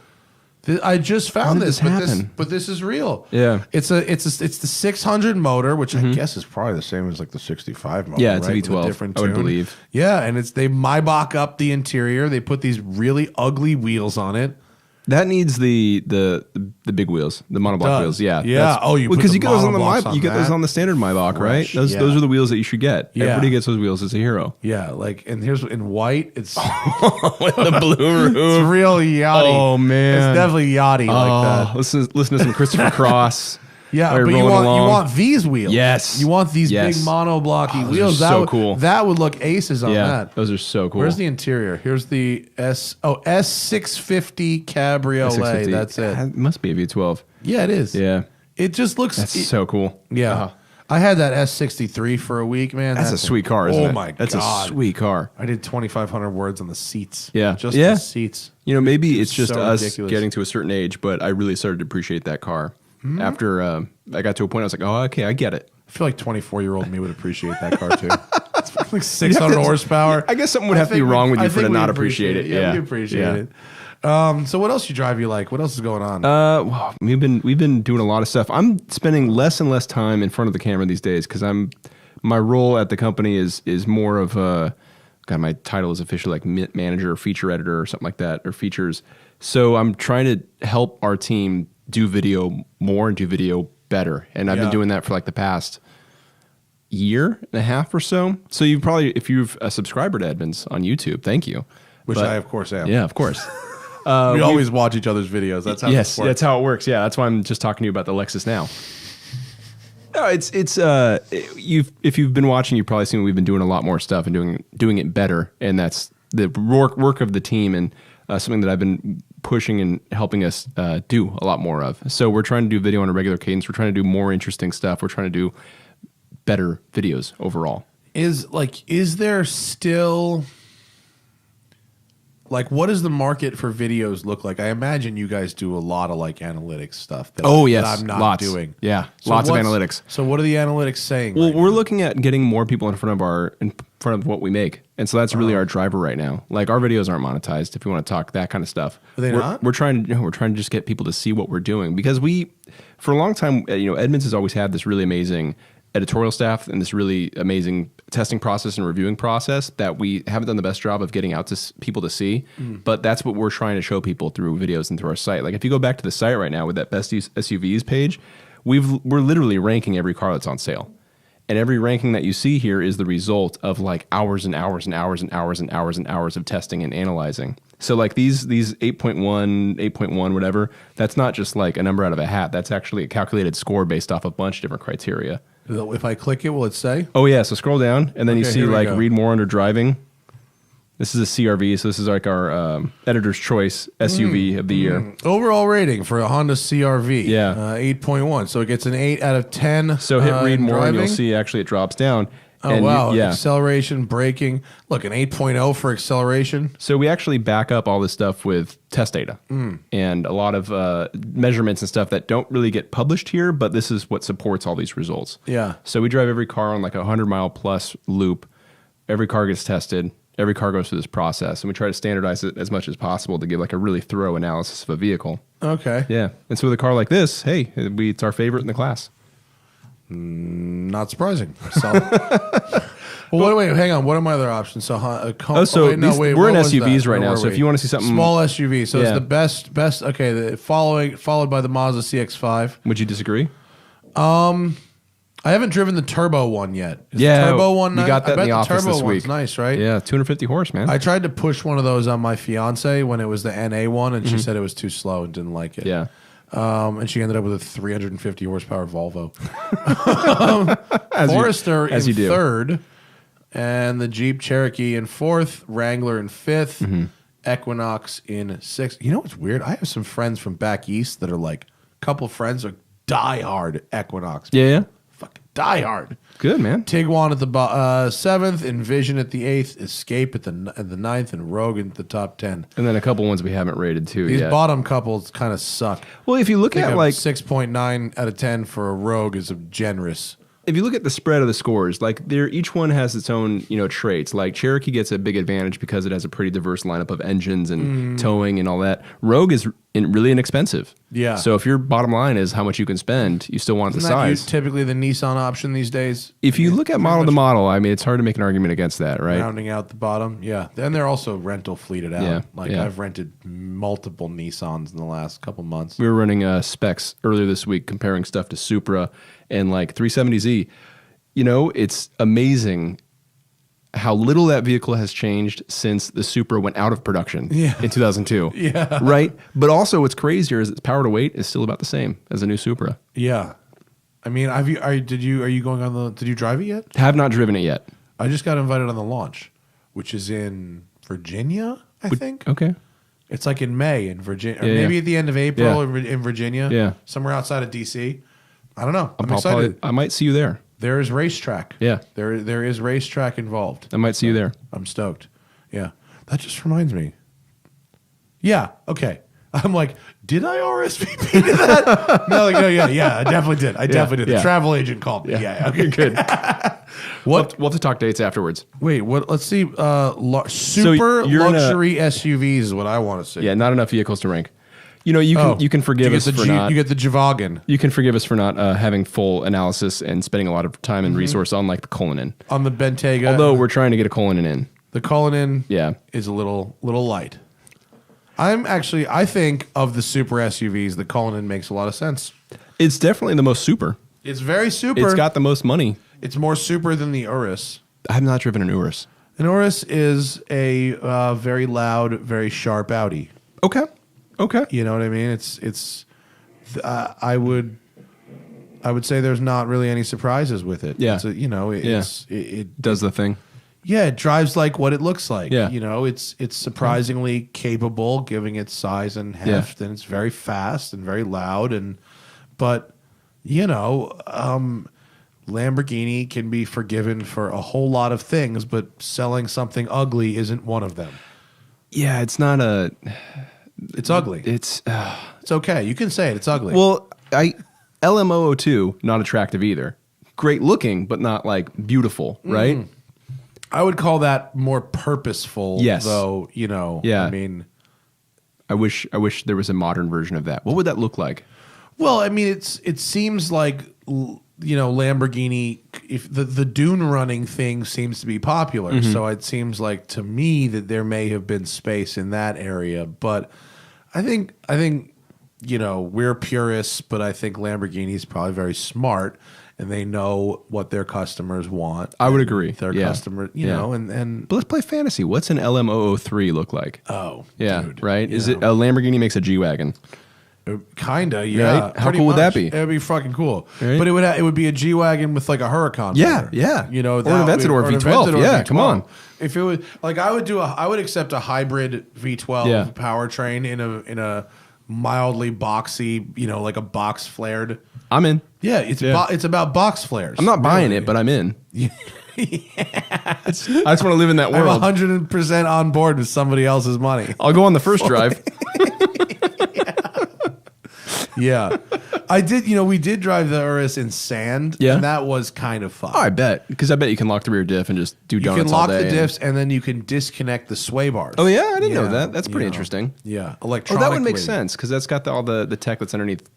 I just found did this, this happen? but this is real. Yeah. it's the 600 motor, which I guess is probably the same as like the 65 motor. Yeah, it's a right? With V12, different I would tune. believe. Yeah, and they Maybach up the interior. They put these really ugly wheels on it. That needs the big wheels, the monoblock Does. wheels. Yeah. Yeah. That's- Oh, you put because the you get those on the monoblocks on you get those that? on the standard Maybach, right? Fresh, Those yeah. are the wheels that you should get. Yeah. Everybody gets those wheels as a hero. Yeah, like, and here's in white. It's With the blue it's real yachty. Oh, man. it's definitely yachty like that. Listen to some Christopher Cross. Yeah, While you're but you rolling want along. these wheels. Yes. you want these Yes. big monoblocky those wheels. are so would, cool. That would look aces on Yeah, that. those are so cool. Where's the interior? Here's the S650 Cabriolet. S650? That's it. It must be a V12. Yeah, it is. Yeah, It just looks. that's it- so cool. Yeah. I had that S63 for a week, man. That's a sweet car, isn't it? Oh my god, That's a sweet car. I did 2,500 words on the seats. Yeah. just Yeah. the seats. You know, maybe it's just so us ridiculous. getting to a certain age, but I really started to appreciate that car. Hmm? After I got to a point, I was like, oh, okay, I get it. I feel like 24-year-old me would appreciate that car too. It's like 600 horsepower. I guess something would have to be wrong with you for to we not appreciate it. Yeah, Yeah. we appreciate Yeah. it. So what else you drive you like? What else is going on? Well, we've been doing a lot of stuff. I'm spending less and less time in front of the camera these days because my role at the company is more of a God. My title is officially like manager or feature editor or something like that, or features. So I'm trying to help our team do video more and do video better, and I've Yeah. been doing that for like the past year and a half or so. So you probably, if you're a subscriber to Edmunds on YouTube, thank you. Which But- I of course am. Yeah, of course. we always watch each other's videos. That's how Yes, this works. that's how it works. Yeah, that's why I'm just talking to you about the Lexus now. No, if you've been watching, you've probably seen we've been doing a lot more stuff and doing it better, and that's the work of the team and something that I've been pushing and helping us do a lot more of. So we're trying to do video on a regular cadence. We're trying to do more interesting stuff. We're trying to do better videos overall. Is there still like what does the market for videos look like? I imagine you guys do a lot of like analytics stuff. That Oh that yes, I'm not lots. doing. Yeah, So lots of what's- analytics. So what are the analytics saying? Well, right we're now? looking at getting more people in front of what we make, and so that's really our driver right now. Like our videos aren't monetized. If you want to talk that kind of stuff, Are they we're, not? We're trying to just get people to see what we're doing because for a long time, Edmunds has always had this really amazing editorial staff and this really amazing testing process and reviewing process that we haven't done the best job of getting out to people to see. But that's what we're trying to show people through videos and through our site. Like if you go back to the site right now with that best SUVs page, we're literally ranking every car that's on sale. And every ranking that you see here is the result of like hours and hours and hours and hours and hours and hours of testing and analyzing. So like these 8.1, 8.1, whatever, that's not just like a number out of a hat. That's actually a calculated score based off a bunch of different criteria. If I click it, will it say? Oh yeah, so scroll down and then you Okay, see here we like go. read more under driving. This is a CRV, so this is like our editor's choice SUV of the year. Overall rating for a Honda CRV. Yeah. 8.1. So it gets an 8 out of 10. So hit read in more and you'll driving. see actually it drops down. Oh, And wow. yeah. Acceleration, braking. Look, an 8.0 for acceleration. So we actually back up all this stuff with test data and a lot of measurements and stuff that don't really get published here, but this is what supports all these results. Yeah. So we drive every car on like a 100-mile plus loop. Every car gets tested. Every car goes through this process, and we try to standardize it as much as possible to give like a really thorough analysis of a vehicle. Okay. Yeah. And so with a car like this, hey, it's our favorite in the class. Not surprising. So, well, wait, hang on. What are my other options? So, we're what in was SUVs that? right Where now. were So if we? you want to see something small SUV, so Yeah. it's the best. Okay, followed by the Mazda CX-5. Would you disagree? I haven't driven the turbo one yet. Is Yeah, the turbo one. we nice? got that I in bet the office turbo this one's week. nice, right? Yeah, 250 horse, man. I tried to push one of those on my fiance when it was the NA one, and she said it was too slow and didn't like it. yeah. And she ended up with a 350 horsepower Volvo. As Forester as in you do. third, and the Jeep Cherokee in fourth, Wrangler in fifth, Mm-hmm. Equinox in sixth. You know what's weird? I have some friends from back east that are like, a couple of friends are diehard Equinox. Yeah. Fucking diehard. Good, man. Tiguan at the seventh, Envision at the eighth, Escape at the ninth, and Rogue at the top 10. And then a couple ones we haven't rated too These yet. bottom couples kind of suck. Well, if you look I think at a like 6.9 out of 10 for a Rogue is generous. if you look at the spread of the scores, like each one has its own, traits. Like Cherokee gets a big advantage because it has a pretty diverse lineup of engines and towing and all that. Rogue is really inexpensive. Yeah. So if your bottom line is how much you can spend, you still want Isn't the that size. typically the Nissan option these days? If you look at model to model, I mean, it's hard to make an argument against that, right? Rounding out the bottom, yeah. And they're also rental fleeted out. Yeah, Like yeah. I've rented multiple Nissans in the last couple months. We were running specs earlier this week comparing stuff to Supra and like 370Z. It's amazing how little that vehicle has changed since the Supra went out of production in 2002. Yeah. Right? But also what's crazier is its power to weight is still about the same as a new Supra. Yeah. I mean, did you drive it yet? Have not driven it yet. I just got invited on the launch, which is in Virginia, I think. Okay. It's like in May in Virginia, or Yeah, maybe yeah. at the end of April Yeah. in Virginia. Yeah. Somewhere outside of DC. I don't know. I'm I'll excited. I might see you there. There is racetrack. Yeah. There is racetrack involved. I might see you there. I'm stoked. Yeah. That just reminds me. Yeah. Okay. I'm like, did I RSVP to that? No, yeah. I definitely did. I definitely did. yeah. The travel agent called me. Yeah. Okay. Good. What? We'll have to talk dates afterwards. Wait. What? Let's see. Super you're in a- luxury SUVs is what I want to see. Yeah, not enough vehicles to rank. You can forgive us for not. You get the Javagan You can forgive us for not having full analysis and spending a lot of time and resource on like the Cullinan. on the Bentayga. Although we're trying to get a Cullinan in. the Cullinan Yeah. is a little light. I think of the super SUVs, the Cullinan makes a lot of sense. It's definitely the most super. It's very super. It's got the most money. It's more super than the Urus. I have not driven an Urus. An Urus is a very loud, very sharp Audi. Okay. You know what I mean? I would say there's not really any surprises with it. Yeah. It Does the thing. it drives like what it looks like. Yeah. It's surprisingly capable, given its size and heft, and it's very fast and very loud. But Lamborghini can be forgiven for a whole lot of things, but selling something ugly isn't one of them. Yeah, it's not a. It's ugly. It's It's okay. You can say it. It's ugly. well, LM002 not attractive either. Great looking, but not like beautiful, right? I would call that more purposeful. Yes. Though, Yeah. I mean, I wish there was a modern version of that. What would that look like? well, I mean, it seems like, Lamborghini, if the dune running thing seems to be popular. So it seems like to me that there may have been space in that area. But I think, we're purists, but I think Lamborghini is probably very smart. and they know what their customers want. I would agree. Their Yeah. customer, you know, and But let's play fantasy. What's an LM003 look like? oh, Yeah, dude, right? you Is know. it a Lamborghini makes a G-Wagon? Kinda, yeah. Right? How pretty cool would that much. be? It would be fucking cool. Right? But it would be a G-Wagon with like a Huracan. Yeah, motor. yeah. You know, Or an Aventador an V12. Aventador Yeah, V12. come on. If it would like, I would accept a hybrid V12 Yeah. powertrain in a mildly boxy, you know, like a box flared. I'm in. Yeah, it's about box flares. I'm not buying really. it, but I'm in. I just want to live in that I'm world. 100% on board with somebody else's money. I'll go on the first drive. Yeah. I did, you know, we did drive the Urus in sand. Yeah. And that was kind of fun. Oh, I bet. Because I bet you can lock the rear diff and just do You donuts can lock all the day. diffs and then you can disconnect the sway bars. Oh, yeah? I didn't know Yeah, that. That's pretty you know. interesting. Yeah. Oh, Electronically. that would make sense because that's got all the tech that's underneath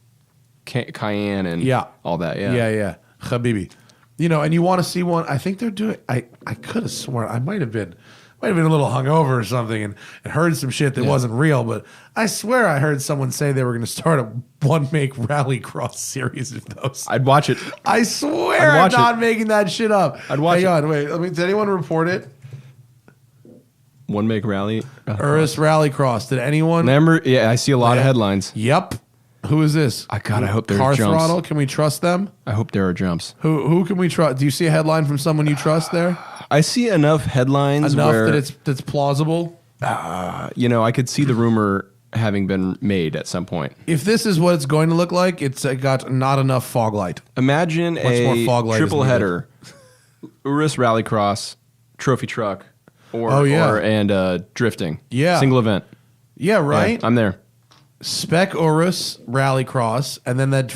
Cayenne and all that. Yeah. Yeah. Habibi. You know, and you want to see one. I think they're doing, I could have sworn, I might have been a little hungover or something and heard some shit that wasn't real, but I swear I heard someone say they were going to start a one-make rallycross series of those. I'd watch it. I swear I'd I'm watch not it. making that shit up. I'd watch Hang it. on, wait. Did anyone report it? One make rally. Urus Rallycross. Did anyone? Yeah, I see a lot of headlines. Yep. Who is this? I hope there's Car jumps. Throttle. Can we trust them? I hope there are jumps. Who can we trust? Do you see a headline from someone you trust there? I see enough headlines Enough where that's plausible. I could see the rumor having been made at some point. If this is what it's going to look like, it's got not enough fog light. Imagine more a fog light is triple needed. header, Urus Rallycross, trophy truck, and drifting. Yeah. Single event. Yeah, right. Yeah, I'm there. Spec Urus Rallycross, and then that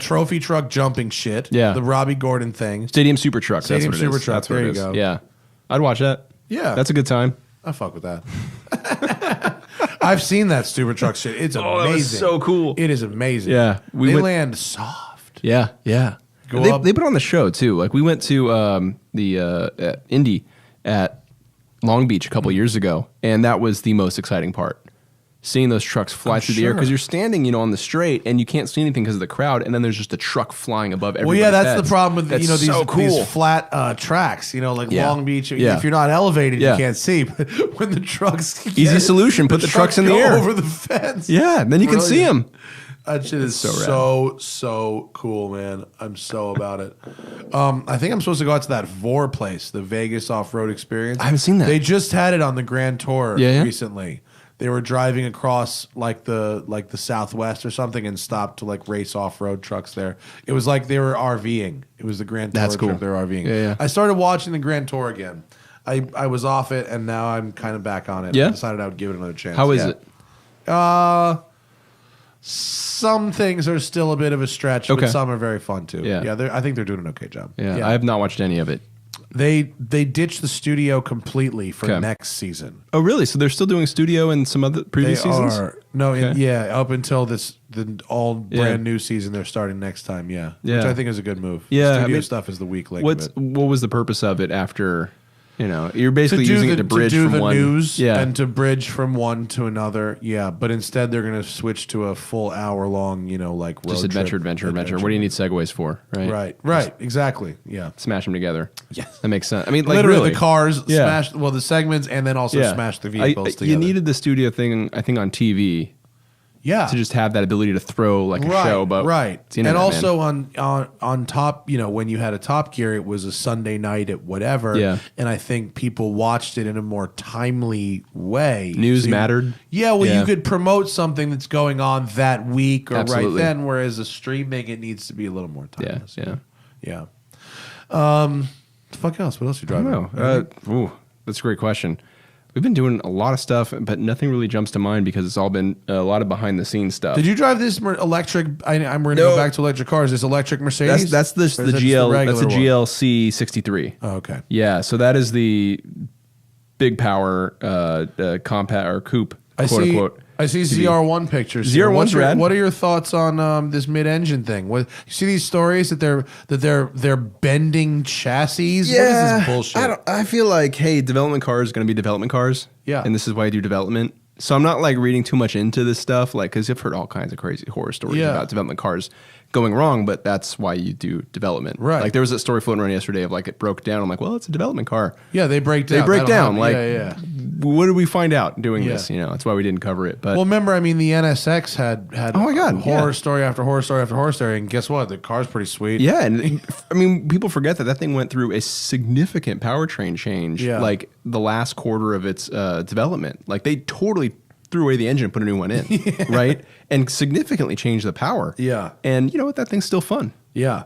trophy truck jumping shit. Yeah. The Robbie Gordon thing. Stadium Super Truck. Stadium that's what it Super is. Truck, That's what there it you is. go. Yeah. I'd watch that. Yeah. That's a good time. I fuck with that. I've seen that stupid truck shit. It's amazing. that was so cool. It is amazing. Yeah, They land soft. Yeah, yeah. Go They up. put on the show too. Like we went to the Indy at Long Beach a couple years ago, and that was the most exciting part. Seeing those trucks fly through the air sure. because you're standing, on the straight and you can't see anything because of the crowd, and then there's just a truck flying above Well, everybody's yeah, that's heads. the problem with That's these so cool. these flat tracks. Like Yeah. Long Beach. Yeah. If you're not elevated, Yeah. you can't see. But when the trucks Easy solution, put the trucks in the go air. over the fence. Yeah, then you can see Brilliant. them. That shit is so so cool, man. I'm so about it. I think I'm supposed to go out to that Vor place, the Vegas off-road experience. I haven't seen that. They just had it on the Grand Tour Yeah. recently. They were driving across like the Southwest or something and stopped to like race off-road trucks there. It was like they were RVing. It was the Grand Tour That's trip cool. they were RVing. Yeah. I started watching the Grand Tour again. I was off it and now I'm kind of back on it. Yeah? I decided I would give it another chance. How is Yeah. it? Some things are still a bit of a stretch, Okay. but some are very fun too. Yeah. I think they're doing an okay job. Yeah, I have not watched any of it. They ditched the studio completely for Okay. next season. Oh, really? So they're still doing studio and some other previous seasons? Okay. Up until the all Yeah. brand new season they're starting next time. Yeah, Yeah. which I think is a good move. Yeah, studio I mean, stuff is the weak link. What was the purpose of it after? You're basically to do using the, it to bridge to do from the one news Yeah, and to bridge from one to another. Yeah, but instead they're going to switch to a full hour long, like road just trip, adventure. What do you need segues for? Right. Right. Exactly. Yeah. Smash them together. Yes. That makes sense. I mean, like Literally really, the cars Yeah. smash the segments and then also smash the vehicles together. You needed the studio thing, I think, on TV yeah. to just have that ability to throw like a show. But right. it's the internet, and also man. on top, when you had a Top Gear, it was a Sunday night at whatever. Yeah. And I think people watched it in a more timely way. News mattered. Yeah, well, Yeah. you could promote something that's going on that week or Absolutely. right then, whereas a streaming, it needs to be a little more timeless. Yeah. Yeah. Fuck else? What else you I driving? don't know. That's a great question. We've been doing a lot of stuff, but nothing really jumps to mind because it's all been a lot of behind the scenes stuff. Did you drive this electric? We're going to No. go back to electric cars. This electric Mercedes? That's the Or is that just GL. That's regular the one? GL C63. Oh, okay. Yeah, so that is the big power compact or coupe, quote unquote. I see ZR1 pictures. ZR1's What's rad. What are your thoughts on this mid-engine thing? You see these stories that they're bending chassis? What is this bullshit? I feel like, hey, development cars are going to be development cars. Yeah. And this is why I do development. So I'm not like reading too much into this stuff, like because I've heard all kinds of crazy horror stories about development cars going wrong, but that's why you do development. Right. Like there was a story floating around yesterday of like it broke down. I'm like, well, it's a development car. Yeah, they break down. They break down. Happen. Like, what did we find out doing this? You know, that's why we didn't cover it. But well, remember, I mean, the NSX had oh my God, horror story after horror story after horror story, and guess what? The car's pretty sweet. Yeah, and I mean, people forget that thing went through a significant powertrain change, like the last quarter of its development. Like they totally threw away the engine, put a new one in, right? And significantly changed the power. Yeah. And you know what? That thing's still fun. Yeah.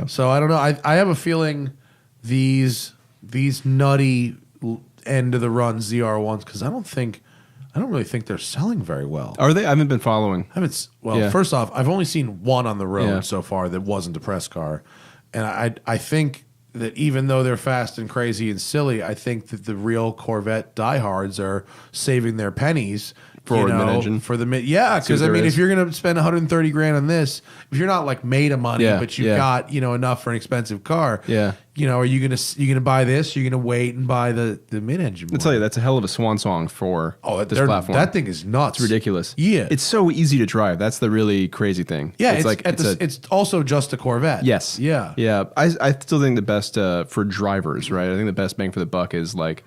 So I don't know. I have a feeling these nutty end of the run ZR1s, because I don't really think they're selling very well. Are they? I haven't been following. First off, I've only seen one on the road so far that wasn't a press car. And I think that even though they're fast and crazy and silly, I think that the real Corvette diehards are saving their pennies for the mid-engine. For the mid, because I mean, if you're gonna spend 130 grand on this, if you're not like made of money, but you've got enough for an expensive car, are you gonna buy this? You're gonna wait and buy the mid-engine? I'll tell you, that's a hell of a swan song for this platform. That thing is nuts. It's ridiculous. Yeah, it's so easy to drive. That's the really crazy thing. Yeah, it's also just a Corvette. Yes. Yeah. I still think the best for drivers, right? I think the best bang for the buck is like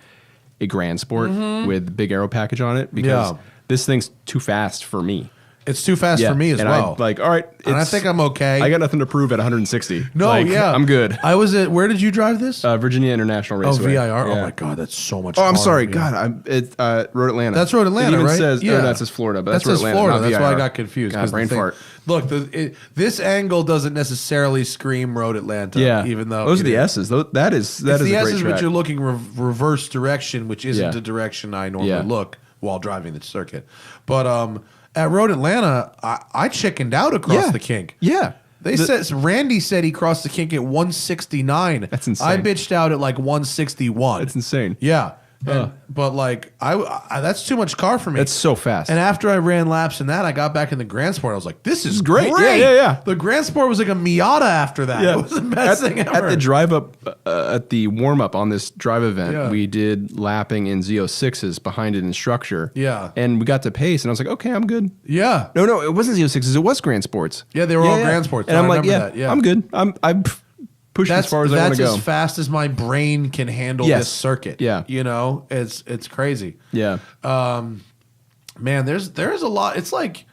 a Grand Sport with big aero package on it, because this thing's too fast for me. It's too fast for me as well. All right. And I think I'm okay. I got nothing to prove at 160. No, I'm good. I was at, where did you drive this? Virginia International Raceway. VIR. Yeah. Oh my God, that's so much. Oh, I'm sorry. God, it's Road Atlanta. That's Road Atlanta, it even right? Says, that says Florida, but that's Road Atlanta. Florida. Not That's VIR. why I got confused. God, brain fart. Look, this angle doesn't necessarily scream Road Atlanta. Yeah, even though those are the S's. That is the a great S's, track. but you're looking reverse direction, which isn't the direction I normally look while driving the circuit. But at Road Atlanta, I chickened out across the kink. Yeah. Randy said he crossed the kink at 169. That's insane. I bitched out at like 161. That's insane. Yeah. But like I that's too much car for me. That's so fast. And after I ran laps in that, I got back in the Grand Sport. I was like, this is great. Yeah. The Grand Sport was like a Miata after that. Yeah. It was the best thing ever. At the drive up, at the warm up on this drive event, we did lapping in Z06s behind it in structure. Yeah. And we got to pace, and I was like, okay, I'm good. Yeah. No, it wasn't Z06s. It was Grand Sports. Yeah, they were all Grand Sports. And I'm like, I'm good. I'm pushing as far as I want to go. That's as fast as my brain can handle this circuit. Yeah. It's crazy. Yeah. Man, there's a lot. It's like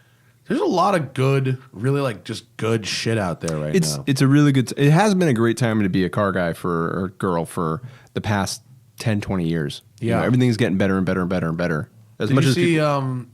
there's a lot of good, really like just good shit out there right now. It's a really good. It has been a great time to be a car guy or girl for the past 10, 20 years. Yeah. Everything's getting better and better and better and better. Did you see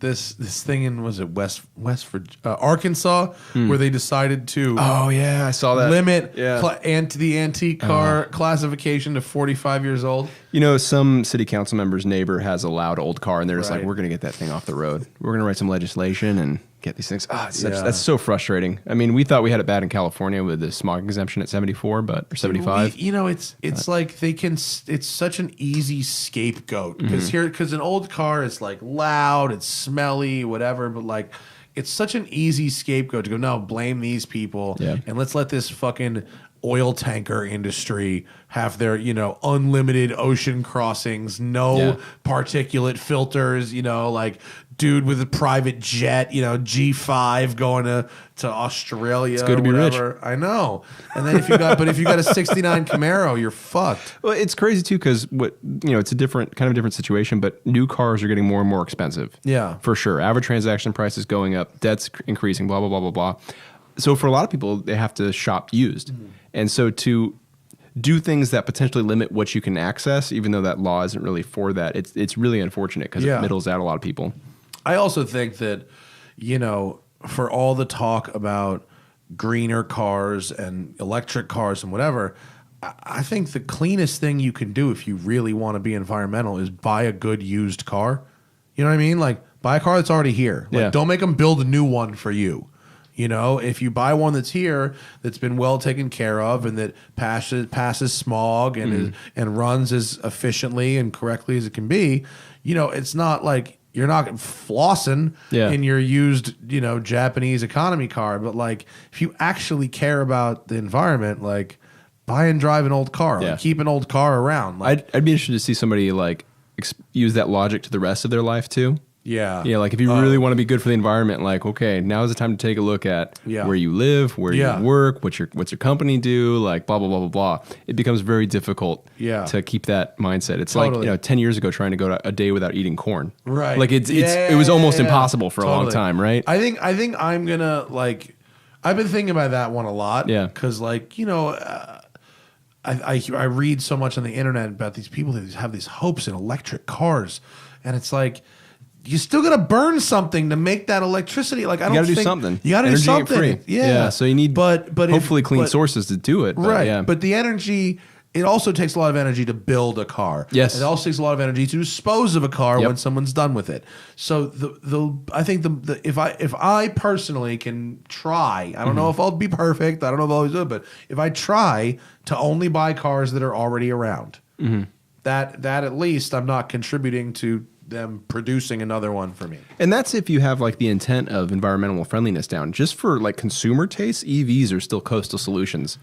this thing in, was it West Virginia, Arkansas, where they decided to I saw that limit the antique car classification to 45 years old? Some city council member's neighbor has a loud old car, and they're just like, we're going to get that thing off the road. We're going to write some legislation and get these things. That's so frustrating. I mean, we thought we had it bad in California with the smog exemption at 74, or 75. It's like they can. It's such an easy scapegoat because an old car is like loud, it's smelly, whatever. But like, it's such an easy scapegoat to go, no, blame these people, and let's let this fucking oil tanker industry have their, unlimited ocean crossings, no particulate filters, like dude with a private jet, G5 going to Australia. It's good to be rich. I know. And then if you got a 69 Camaro, you're fucked. Well, it's crazy too, because it's a different situation, but new cars are getting more and more expensive. Yeah. For sure. Average transaction price is going up, debt's increasing, blah, blah, blah, blah, blah. So for a lot of people, they have to shop used. And so to do things that potentially limit what you can access, even though that law isn't really for that, it's really unfortunate because it middles out a lot of people. I also think that, for all the talk about greener cars and electric cars and whatever, I think the cleanest thing you can do if you really want to be environmental is buy a good used car. You know what I mean? Like, buy a car that's already here. Like, don't make them build a new one for you. If you buy one that's here, that's been well taken care of, and that passes smog and runs as efficiently and correctly as it can be, it's not like you're not flossing in your used, Japanese economy car. But like, if you actually care about the environment, like, buy and drive an old car. Like, keep an old car around. Like, I'd be interested to see somebody like use that logic to the rest of their life too. Yeah. Yeah, like if you really want to be good for the environment, like, okay, now is the time to take a look at where you live, where you work, what's your company do, like blah, blah, blah, blah, blah. It becomes very difficult to keep that mindset. It's like, 10 years ago trying to go a day without eating corn. Right. Like it was almost impossible for a long time, right? I think I'm going to like, I've been thinking about that one a lot. Yeah. Because like, I read so much on the internet about these people that have these hopes in electric cars. And it's like, you still got to burn something to make that electricity. Like, I don't think... You got to do something. You got to do something. Free. Yeah. So you need hopefully clean sources to do it. But right. Yeah. But the energy... It also takes a lot of energy to build a car. Yes. It also takes a lot of energy to dispose of a car when someone's done with it. So I think if I personally can try, I don't know if I'll be perfect, I don't know if I'll always do it, but if I try to only buy cars that are already around, that at least I'm not contributing to them producing another one for me. And that's if you have like the intent of environmental friendliness down. Just for like consumer taste, EVs are still coastal solutions.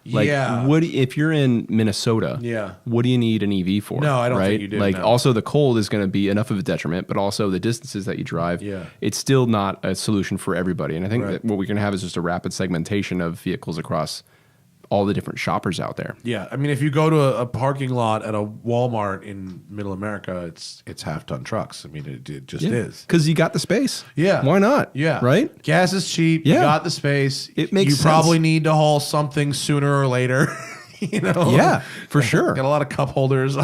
Like, what if you're in Minnesota? Yeah. What do you need an EV for? No, I don't think you do. Like, also the cold is going to be enough of a detriment, but also the distances that you drive. Yeah. It's still not a solution for everybody. And I think that what we're going to have is just a rapid segmentation of vehicles across all the different shoppers out there. Yeah, I mean, if you go to a parking lot at a Walmart in Middle America, it's half-ton trucks. I mean, it just is. Because you got the space. Yeah. Why not? Yeah. Right? Gas is cheap. Yeah. You got the space. It makes sense. You probably need to haul something sooner or later. Yeah, for sure. Got a lot of cup holders.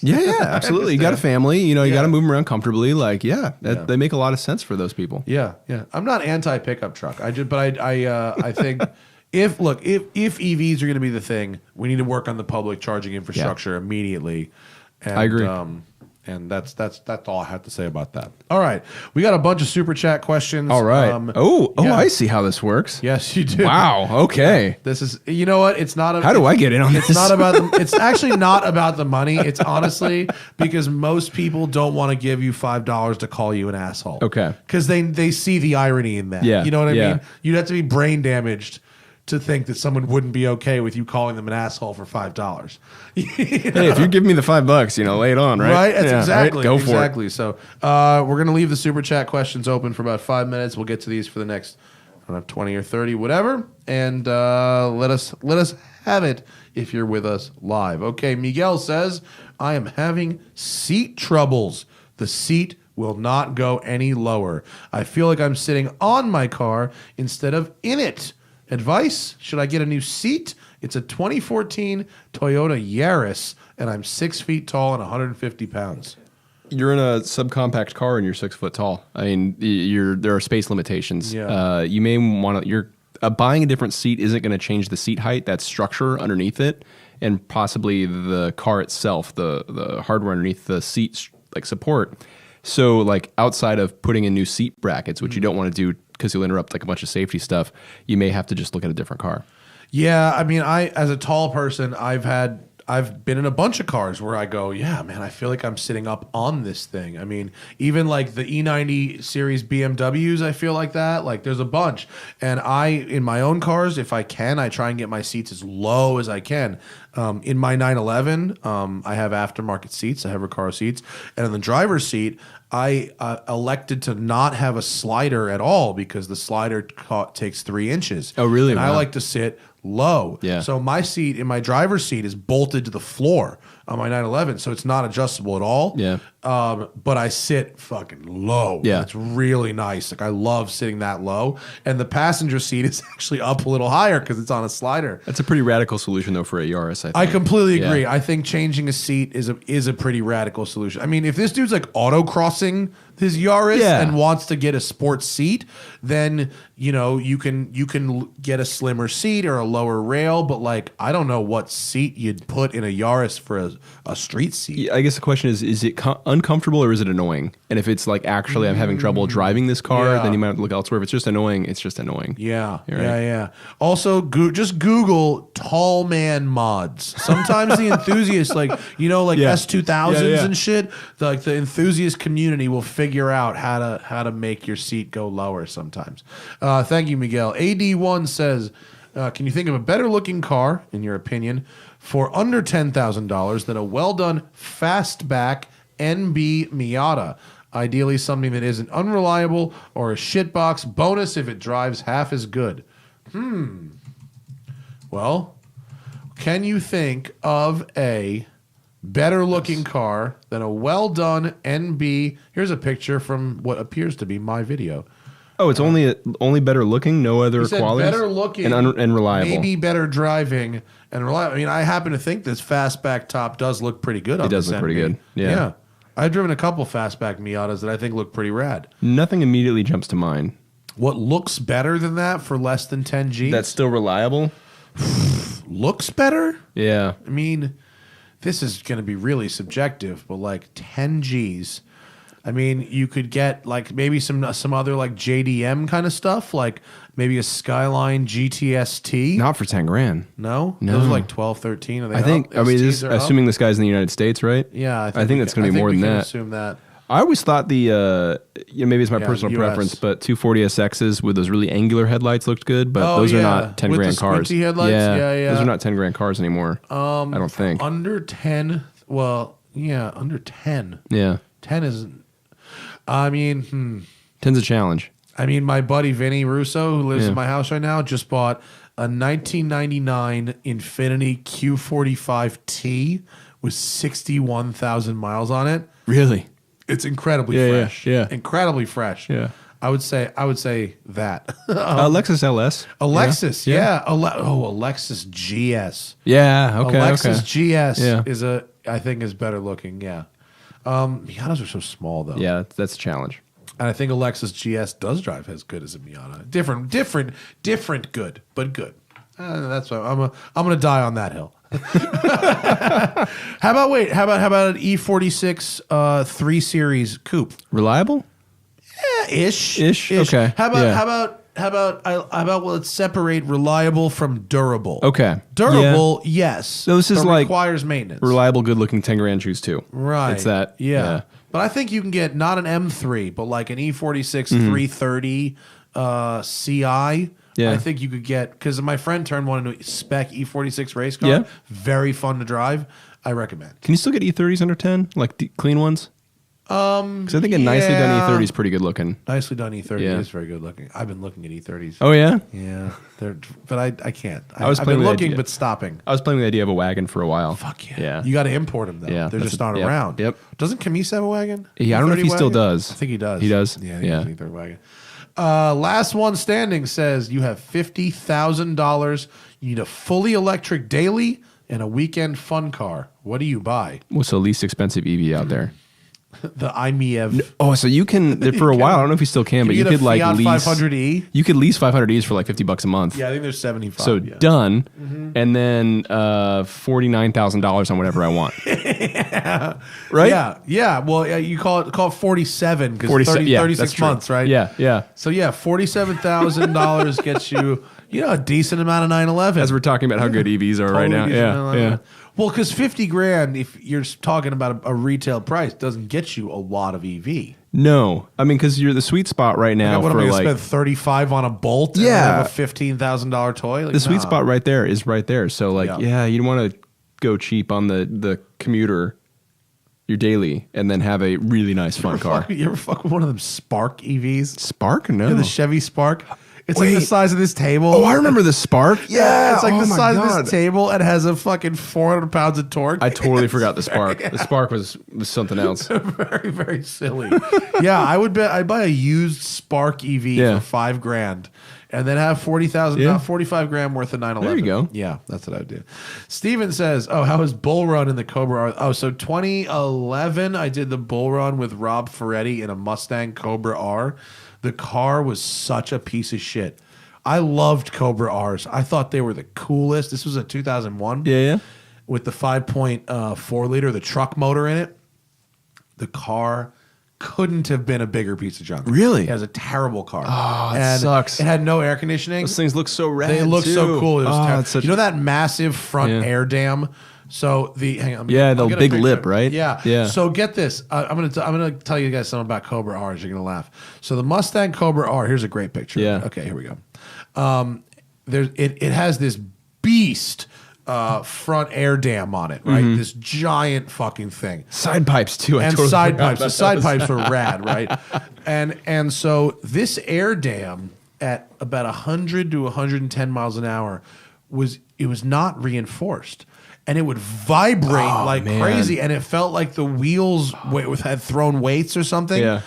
Yeah, absolutely. You got a family. You got to move them around comfortably. Like, they make a lot of sense for those people. Yeah, yeah. I'm not anti-pickup truck. I think... If EVs are going to be the thing, we need to work on the public charging infrastructure immediately. And, I agree. And that's all I have to say about that. All right, we got a bunch of super chat questions. All right. I see how this works. Yes, you do. Wow. Okay. This is. You know what? It's not. How do I get in on this? It's not about. It's actually not about the money. It's honestly because most people don't want to give you $5 to call you an asshole. Okay. Because they see the irony in that. Yeah. You know what I Yeah. mean? You'd have to be brain damaged to think that someone wouldn't be okay with you calling them an asshole for $5. Hey, if you give me the $5, lay it on, right? Right? That's exactly. Right? Go for it. Exactly. So we're going to leave the super chat questions open for about 5 minutes. We'll get to these for the next, I don't know, 20 or 30, whatever. And let us have it if you're with us live. Okay, Miguel says, I am having seat troubles. The seat will not go any lower. I feel like I'm sitting on my car instead of in it. Advice? Should I get a new seat? It's a 2014 Toyota Yaris, and I'm 6 feet tall and 150 pounds. You're in a subcompact car and you're 6 foot tall. I mean, there are space limitations. Yeah. You may want to. Buying a different seat isn't going to change the seat height. That's structure underneath it, and possibly the car itself, the hardware underneath the seat like support. So, like outside of putting in new seat brackets, which you don't want to do because you'll interrupt like a bunch of safety stuff, you may have to just look at a different car. Yeah, I mean, as a tall person, I've been in a bunch of cars where I go, yeah, man, I feel like I'm sitting up on this thing. I mean, even like the E90 series BMWs, I feel like that. Like there's a bunch. And in my own cars, if I can, I try and get my seats as low as I can. In my 911, I have aftermarket seats. I have Recaro seats. And in the driver's seat, I elected to not have a slider at all because the slider takes 3 inches. Oh, really? And I Wow. like to sit low. Yeah. So my seat in my driver's seat is bolted to the floor on my 911, so it's not adjustable at all. Yeah. But I sit fucking low. Yeah. It's really nice. Like I love sitting that low. And the passenger seat is actually up a little higher because it's on a slider. That's a pretty radical solution though for a Yaris. I think. I completely agree. Yeah. I think changing a seat is a pretty radical solution. I mean, if this dude's like autocrossing his Yaris and wants to get a sports seat, then you can get a slimmer seat or a lower rail. But like, I don't know what seat you'd put in a Yaris for a street seat. Yeah, I guess the question is it uncomfortable or is it annoying? And if it's like actually I'm having trouble driving this car, then you might have to look elsewhere. If it's just annoying, it's just annoying. Yeah, Right. yeah. Also, just Google tall man mods. Sometimes the enthusiasts, like S2000s and shit, the enthusiast community will figure out how to make your seat go lower sometimes. Thank you, Miguel. AD1 says, can you think of a better looking car, in your opinion, for under $10,000 than a well-done fastback NB Miata? Ideally, something that isn't unreliable or a shitbox. Bonus if it drives half as good. Well, can you think of a better looking car than a well done NB? Here's a picture from what appears to be my video. Oh, it's only better looking, no other He said qualities? better looking and reliable. Maybe better driving and reliable. I mean, I happen to think this fastback top does look pretty good on this does look pretty NB. good. Yeah. I've driven a couple fastback Miatas that I think look pretty rad. Nothing immediately jumps to mind. What looks better than that for less than 10 G's? That's still reliable? Looks better? Yeah. I mean, this is going to be really subjective, but like 10 G's. I mean, you could get like maybe some other like JDM kind of stuff, like maybe a Skyline GTST. Not for 10 grand. No? No. Those are like 12, 13. Are they I think, up? STs are up? assuming this guy's in the United States, right? Yeah, I think that's going to be more than that. Assume that. I always thought maybe it's my personal US. preference, but 240SXs with those really angular headlights looked good, but those are not 10 With grand the cars. squinty headlights? Yeah. Those are not 10 grand cars anymore. I don't think. Under 10. Well, yeah, under 10. Yeah. 10 isn't. I mean, 10's a challenge. I mean, my buddy Vinny Russo, who lives Yeah. in my house right now, just bought a 1999 Infiniti Q45T with 61,000 miles on it. Really? It's incredibly Yeah, fresh. yeah. Incredibly fresh. Yeah. I would say that. Lexus LS. Alexis, yeah. Alexis GS. Yeah. Okay. Alexis okay. GS Yeah. I think is better looking, yeah. Miatas are so small though. Yeah, that's a challenge. And I think a Lexus GS does drive as good as a Miata. Different good, but good. That's why I'm gonna die on that hill. How about an E46 3 Series coupe? Reliable? Ish. Okay. How about let's separate reliable from durable. Okay. Durable, yes. So this is but like requires maintenance. Reliable, good looking 10 grand choose too. Right. It's that. Yeah. But I think you can get not an M3, but like an E46 330 CI. Yeah. I think you could get, because my friend turned one into a spec E46 race car. Yeah. Very fun to drive. I recommend. Can you still get E30s under 10? Like clean ones? Because I think a nicely done E30 is pretty good looking. Nicely done E30 Yeah. is very good looking. I've been looking at E30s. Oh, yeah? Yeah. But I can't. was I've playing been with the looking idea. but stopping. I was playing with the idea of a wagon for a while. Fuck yeah. Yeah. You got to import them, though. Yeah, They're that's just not yep, around. yep. Doesn't Camise have a wagon? Yeah, I don't know if he E30 still wagon? does. I think he does. He does? Yeah, I think Yeah. he's an E30 wagon. Last one standing says you have $50,000. You need a fully electric daily and a weekend fun car. What do you buy? What's the least expensive EV out there? The IMEV. Oh, so you can, for a while, I don't know if you still can, but you get a could like Fiat lease. 500e? You could lease 500Es for like $50 a month. Yeah, I think there's 75. So yeah. done, and then $49,000 on whatever I want. Right? Yeah. Well, you call it 47 because 47 yeah, 36 that's true. months, right? Yeah. So yeah, $47,000 gets you, a decent amount of 911. As we're talking about how good EVs are right now. Totally decent Yeah. amount of Yeah. 911. Well, because 50 grand, if you're talking about a retail price, doesn't get you a lot of EV. No, I mean, because you're the sweet spot right now What am for I going to like spend 35 on a Bolt? And Yeah. have a $15,000 toy. Like, the sweet nah. spot right there is right there. So like, Yeah. yeah, you don't want to go cheap on the commuter, your daily, and then have a really nice fun car. You ever fuck with one of them Spark EVs? Spark? No. Yeah, the Chevy Spark. It's like the Wait. size of this table. Oh, I remember the Spark. Yeah, it's like oh the my size of God. this table and has a fucking 400 pounds of torque. I totally forgot the Spark. The Spark was something else. Very, very silly. Yeah, I'd buy a used Spark EV Yeah. for $5 grand and then have 40,000, Yeah. 45 grand worth of 911. There you go. Yeah, that's what I would do. Steven says, how was Bull Run in the Cobra R? Oh, so 2011, I did the Bull Run with Rob Ferretti in a Mustang Cobra R. The car was such a piece of shit. I loved Cobra R's. I thought they were the coolest. This was a 2001. Yeah. With the 5.4 liter, the truck motor in it. The car couldn't have been a bigger piece of junk. Really? It was a terrible car. Oh, it and sucks. It had no air conditioning. Those things look so rad. They look so too. cool. It was Oh, terrible. it's such You know that massive front Yeah. air dam? So hang on. Yeah, I'll the get a big picture. lip, right? Yeah. Yeah. So get this. I'm gonna tell you guys something about Cobra R's. You're gonna laugh. So the Mustang Cobra R. Here's a great picture. Yeah. Okay, here we go. It has this beast front air dam on it, right? This giant fucking thing. Side pipes too. And side pipes. The side pipes were rad, right? And so this air dam at about 100 to 110 miles an hour was not reinforced. And it would vibrate crazy, and it felt like the wheels had thrown weights or something. Yeah.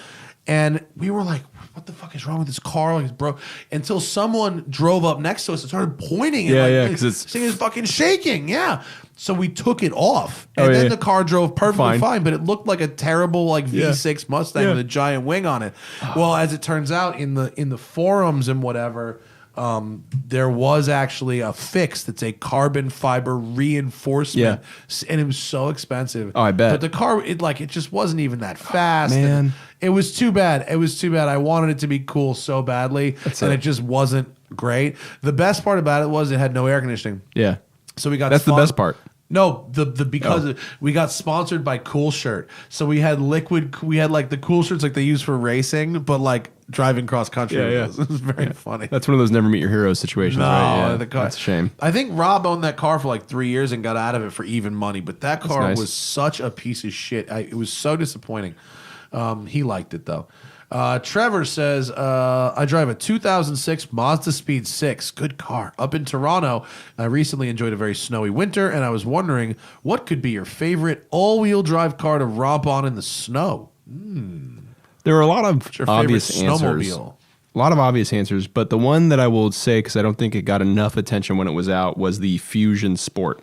And we were like, what the fuck is wrong with this car? Like, it's broke. Until someone drove up next to us and started pointing. And because this thing is fucking shaking. Yeah. So we took it off, and then the car drove perfectly fine, but it looked like a terrible V6 Mustang with a giant wing on it. Well, as it turns out, in the forums and whatever, there was actually a fix that's a carbon fiber reinforcement, and it was so expensive. Oh, I bet. But the car, it just wasn't even that fast. Man. And it was too bad. It was too bad. I wanted it to be cool so badly, it just wasn't great. The best part about it was it had no air conditioning. Yeah. So we got That's the best part. No, we got sponsored by Cool Shirt. So we had the Cool Shirts like they use for racing, but like driving cross country. Yeah. It was very funny. That's one of those never meet your heroes situations, right? Yeah, that's a shame. I think Rob owned that car for like 3 years and got out of it for even money, but that car was such a piece of shit. It was so disappointing. He liked it though. Trevor says, I drive a 2006 Mazda Speed 6. Good car. Up in Toronto. I recently enjoyed a very snowy winter, and I was wondering what could be your favorite all-wheel drive car to romp on in the snow? There are a lot of obvious answers. Snowmobile? A lot of obvious answers, but the one that I will say, because I don't think it got enough attention when it was out, was the Fusion Sport.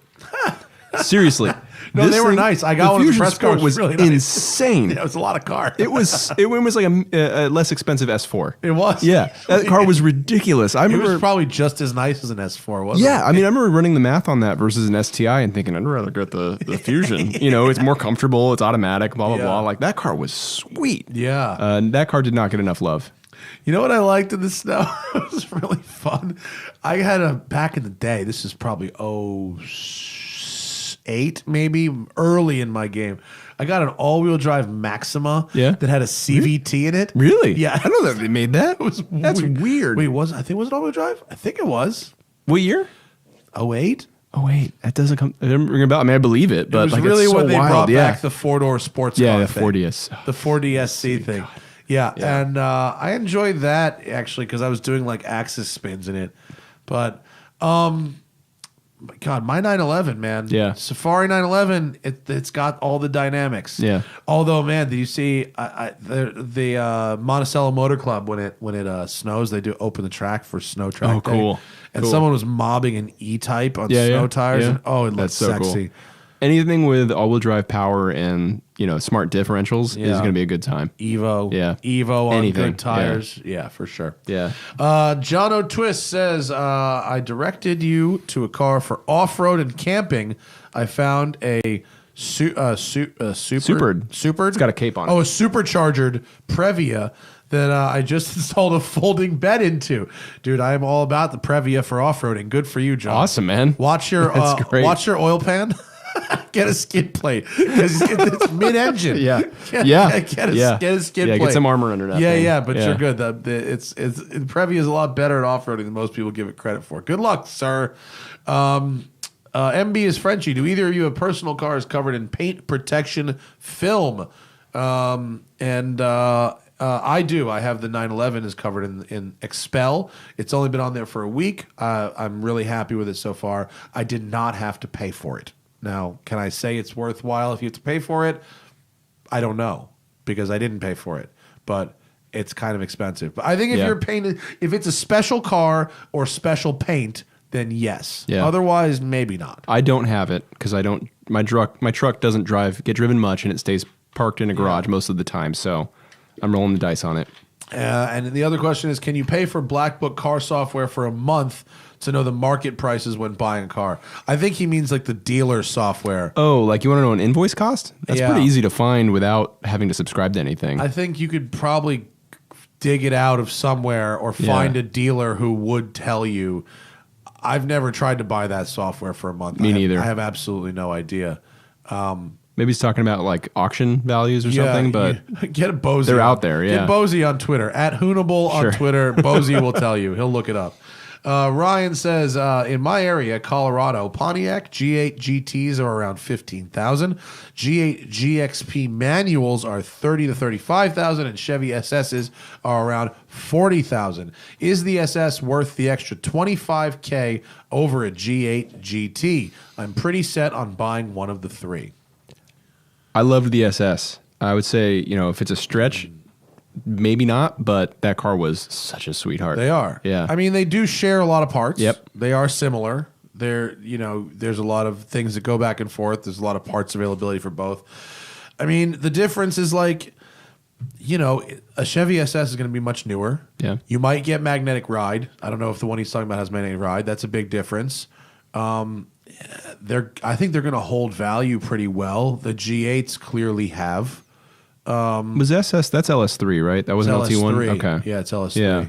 Seriously. No, they were nice. I got one of the press cars. Was really nice. insane. Yeah, it was a lot of car. It was like a less expensive S4. It was. Yeah, that car was ridiculous. I remember it was probably just as nice as an S4, wasn't it? Yeah, I mean, I remember running the math on that versus an STI and thinking I'd rather get the Fusion. It's more comfortable, it's automatic, blah blah blah. Like that car was sweet. Yeah, that car did not get enough love. You know what I liked in the snow? It was really fun. I had back in the day. This is probably 2008, maybe early in my game. I got an all-wheel drive Maxima that had a CVT in it. Really? Yeah. I know that they made that. That's weird. Wait, was it all-wheel drive? I think it was. What year? 08? Oh wait, that doesn't come. It doesn't ring a bell. I mean, I believe it, but it was really it's so when they wild. brought back the four-door sports car. Yeah, the thing. 4DS. The 4DSC thing. Yeah, and I enjoyed that actually because I was doing like axis spins in it. But, God, my 911, man. Yeah. Safari 911, it's got all the dynamics. Yeah. Although, man, did you see the Monticello Motor Club when it snows? They do open the track for snow track. Oh, cool. And someone was mobbing an E-Type on snow tires. Yeah. And, it looks so sexy. Cool. Anything with all-wheel drive power and smart differentials is going to be a good time. Evo on anything. good tires. Yeah, for sure. Yeah. John O'Twist says, I directed you to a car for off-road and camping. I found a Supered. It's got a cape on it. Oh, a supercharged Previa that I just installed a folding bed into. Dude, I am all about the Previa for off-roading. Good for you, John. Awesome, man. Watch your oil pan. Get a skid plate because it's mid-engine. Get a skid plate. Get some armor under that. Yeah, but you're good. Previa is a lot better at off-roading than most people give it credit for. Good luck, sir. MB is Frenchy. Do either of you have personal cars covered in paint protection film? I do. I have the 911 is covered in Expel. It's only been on there for a week. I'm really happy with it so far. I did not have to pay for it. Now, can I say it's worthwhile if you have to pay for it? I don't know because I didn't pay for it, but it's kind of expensive. But I think if you're painted, if it's a special car or special paint, then yes. Yeah. Otherwise, maybe not. I don't have it because I don't. My truck doesn't get driven much, and it stays parked in a garage most of the time. So I'm rolling the dice on it. And the other question is, can you pay for Black Book car software for a month to know the market prices when buying a car? I think he means like the dealer software. Oh, like you want to know an invoice cost? That's pretty easy to find without having to subscribe to anything. I think you could probably dig it out of somewhere or find a dealer who would tell you. I've never tried to buy that software for a month. Me neither. I have absolutely no idea. Maybe he's talking about like auction values or something, but get a Bozy. They're out there, Get Bozy on Twitter, @Hoonable on Twitter. Bozy will tell you. He'll look it up. Ryan says, in my area, Colorado, Pontiac G8 GTs are around 15,000. G8 GXP manuals are 30 to 35,000, and Chevy SSs are around 40,000. Is the SS worth the extra 25K over a G8 GT? I'm pretty set on buying one of the three. I loved the SS. I would say, if it's a stretch, maybe not, but that car was such a sweetheart. They are. Yeah. I mean, they do share a lot of parts. Yep. They are similar. There's a lot of things that go back and forth. There's a lot of parts availability for both. I mean, the difference is like, a Chevy SS is going to be much newer. Yeah. You might get magnetic ride. I don't know if the one he's talking about has magnetic ride. That's a big difference. I think they're going to hold value pretty well. The G8s clearly have. Was SS? That's LS3, right? That wasn't LT1? LS3. Okay. Yeah, it's LS3. Yeah.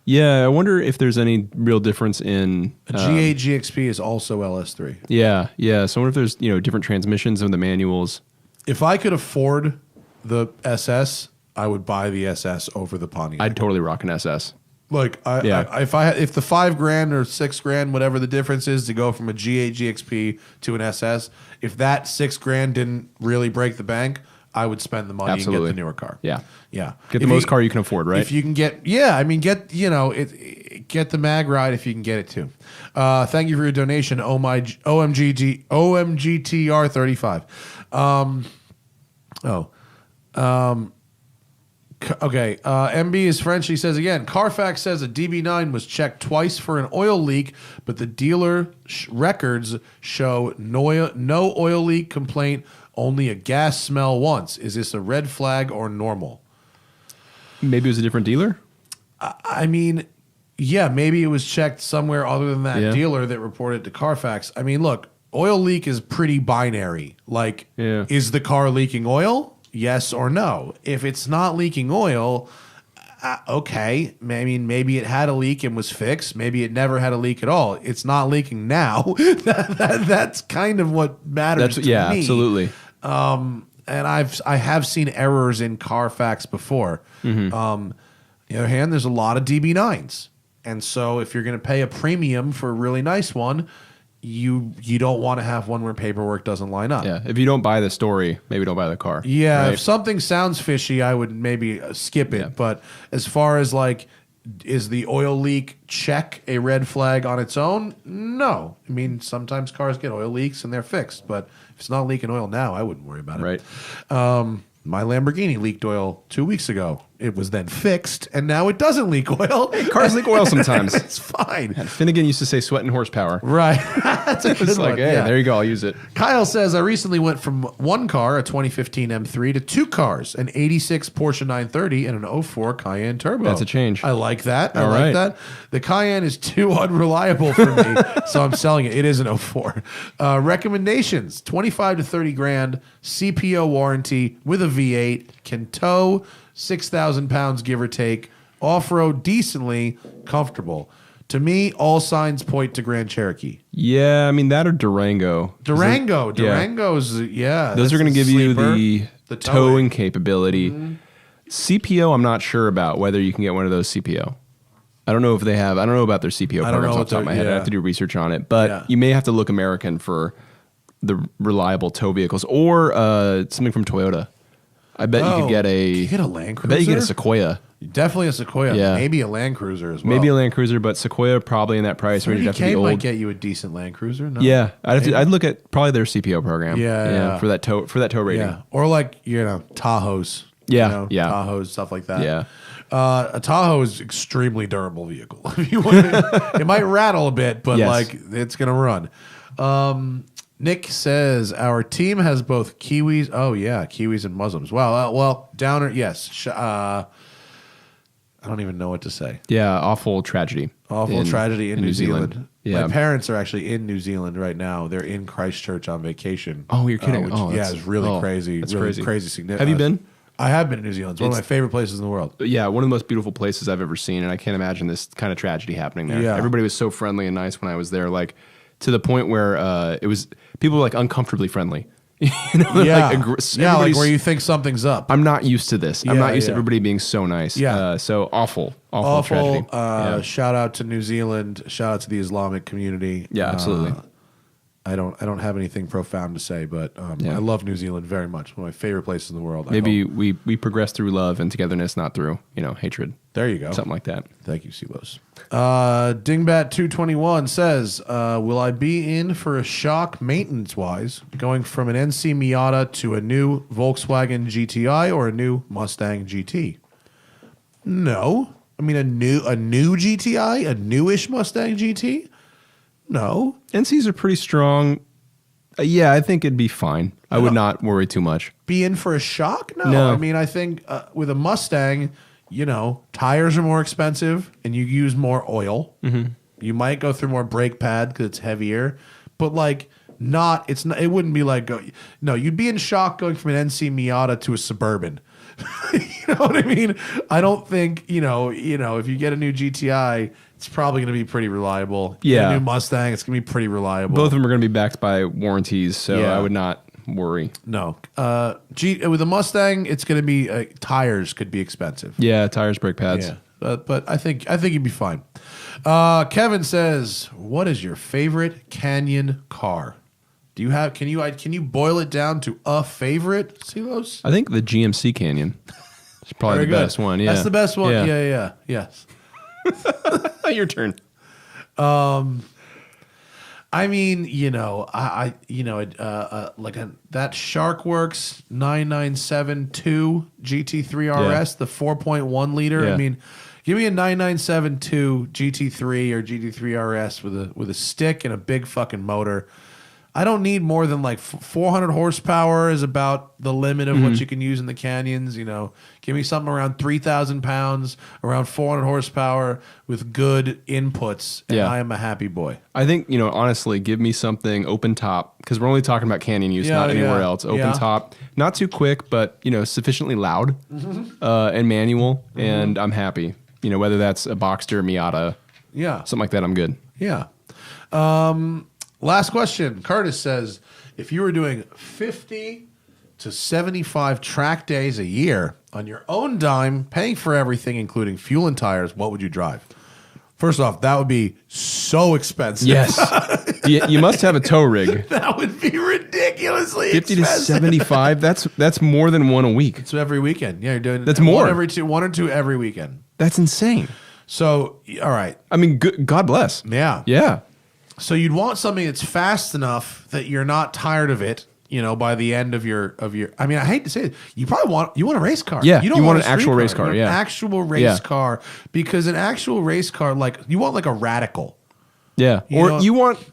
Yeah, I wonder if there's any real difference in... A G8 GXP is also LS3. Yeah. So I wonder if there's, different transmissions of the manuals. If I could afford the SS, I would buy the SS over the Pontiac. I'd totally rock an SS. Like, if the $5,000 or $6,000, whatever the difference is, to go from a G8 GXP to an SS, if that $6,000 didn't really break the bank, I would spend the money and get the newer car. Yeah. Yeah. Get the most car you can afford, right? If you can get, get the mag ride if you can get it too. Thank you for your donation, OMGTR35. Okay. MB is French. He says again, Carfax says a DB9 was checked twice for an oil leak, but the dealer records show no oil leak complaint, only a gas smell once. Is this a red flag or normal? Maybe it was a different dealer? I mean, yeah, maybe it was checked somewhere other than that dealer that reported to Carfax. I mean, look, oil leak is pretty binary. Like, is the car leaking oil? Yes or no. If it's not leaking oil, okay. I mean, maybe it had a leak and was fixed. Maybe it never had a leak at all. It's not leaking now. That's kind of what matters to me. Yeah, absolutely. And I have seen errors in Carfax before. Mm-hmm. On the other hand, there's a lot of DB9s. And so if you're going to pay a premium for a really nice one, you don't want to have one where paperwork doesn't line up. Yeah, if you don't buy the story, maybe don't buy the car. Yeah, right? If something sounds fishy, I would maybe skip it. Yeah. But as far as like, is the oil leak check a red flag on its own? No. I mean, sometimes cars get oil leaks and they're fixed. But if it's not leaking oil now, I wouldn't worry about it. Right. My Lamborghini leaked oil 2 weeks ago. It was then fixed, and now it doesn't leak oil. Hey, cars leak oil sometimes. It's fine. Finnegan used to say sweat and horsepower. Right. That's a good It's like, one. hey, there you go. I'll use it. Kyle says, I recently went from one car, a 2015 M3, to two cars, an 86 Porsche 930 and an 04 Cayenne Turbo. That's a change. I like that. I All like right. that. The Cayenne is too unreliable for me, so I'm selling it. It is an 04. Recommendations, 25 to 30 grand, CPO warranty with a V8, can tow, 6,000 pounds, give or take, off-road decently, comfortable. To me, all signs point to Grand Cherokee. Yeah, I mean, that or Durango. Durango's, Those are going to give you the towing towing capability. Mm-hmm. CPO, I'm not sure about whether you can get one of those CPO. I don't know if they have. I don't know about their CPO programs off the top of my head. I have to do research on it. But you may have to look American for the reliable tow vehicles or something from Toyota. I bet you could get you get a Land Cruiser? I bet you get a Sequoia. Definitely a Sequoia. Yeah. Maybe a Land Cruiser as well. Maybe a Land Cruiser, but Sequoia probably in that price range. Have to be old. might get you a decent Land Cruiser. No? Yeah, I'd look at probably their CPO program. Yeah. for that tow rating. Yeah, or like Tahoes. Yeah, Tahoes, stuff like that. Yeah. A Tahoe is extremely durable vehicle. If you want it might rattle a bit, but like it's gonna run. Nick says our team has both Kiwis. Oh yeah, Kiwis and Muslims. Wow. Well, Downer. Yes. I don't even know what to say. Yeah, awful tragedy. Awful tragedy in New Zealand. Yeah. My parents are actually in New Zealand right now. They're in Christchurch on vacation. Oh, you're kidding. It's really crazy. That's really crazy significant. Have you been? I have been to New Zealand. It's one of my favorite places in the world. Yeah, one of the most beautiful places I've ever seen, and I can't imagine this kind of tragedy happening there. Yeah. Everybody was so friendly and nice when I was there, like to the point where it was people were like uncomfortably friendly. Yeah, everybody's- like where you think something's up. I'm not used to this. I'm not used to yeah. everybody being so nice. Yeah. So awful tragedy. Shout out to New Zealand. Shout out to the Islamic community. Yeah, absolutely. I don't have anything profound to say, but I love New Zealand very much. One of my favorite places in the world. Maybe we progress through love and togetherness, not through hatred. There you go. Something like that. Thank you, Silos. Dingbat221 says, will I be in for a shock maintenance-wise, going from an NC Miata to a new Volkswagen GTI or a new Mustang GT? No. I mean, a new GTI? A newish Mustang GT? No. NCs are pretty strong. Yeah, I think it'd be fine. I would not worry too much. Be in for a shock? No. I mean, I think with a Mustang, tires are more expensive and you use more oil. Mm-hmm. You might go through more brake pad because it's heavier, but it wouldn't be like, you'd be in shock going from an NC Miata to a Suburban. You know what I mean? I don't think, if you get a new GTI, it's probably going to be pretty reliable. Yeah. A new Mustang, it's going to be pretty reliable. Both of them are going to be backed by warranties, so I would not worry. No. With a Mustang, it's going to be tires could be expensive. Yeah, tires, brake pads. Yeah. But I think you'd be fine. Kevin says, "What is your favorite Canyon car? Do you have? Can you boil it down to a favorite, Silos?" I think the GMC Canyon is probably Very the good. best one. Yeah, That's the best one. Yeah. Yes. Your turn. I mean, that Sharkworks 9972 GT3 RS, the 4.1 liter. Yeah. I mean, give me a 9972 GT3 or GT3 RS with a stick and a big fucking motor. I don't need more than 400 horsepower is about the limit of what you can use in the canyons. Give me something around 3,000 pounds, around 400 horsepower with good inputs, and I am a happy boy. I think, honestly, give me something open top, because we're only talking about canyon use, not anywhere else. Open top, not too quick, but, sufficiently loud and manual, and I'm happy. Whether that's a Boxster, Miata, something like that, I'm good. Yeah. Last question. Curtis says, if you were doing 50 to 75 track days a year on your own dime, paying for everything, including fuel and tires, what would you drive? First off, that would be so expensive. Yes. You must have a tow rig. That would be ridiculously 50 expensive. to 75, that's more than one a week. It's every weekend. Yeah, you're doing That's more. one or two every weekend. That's insane. So, all right. I mean, God bless. Yeah. Yeah. So you'd want something that's fast enough that you're not tired of it, by the end of your. I mean, I hate to say it, you want a race car. Yeah, you don't you want a an actual street race car, You want yeah. an actual race car, because an actual race car, you want a Radical. Yeah. You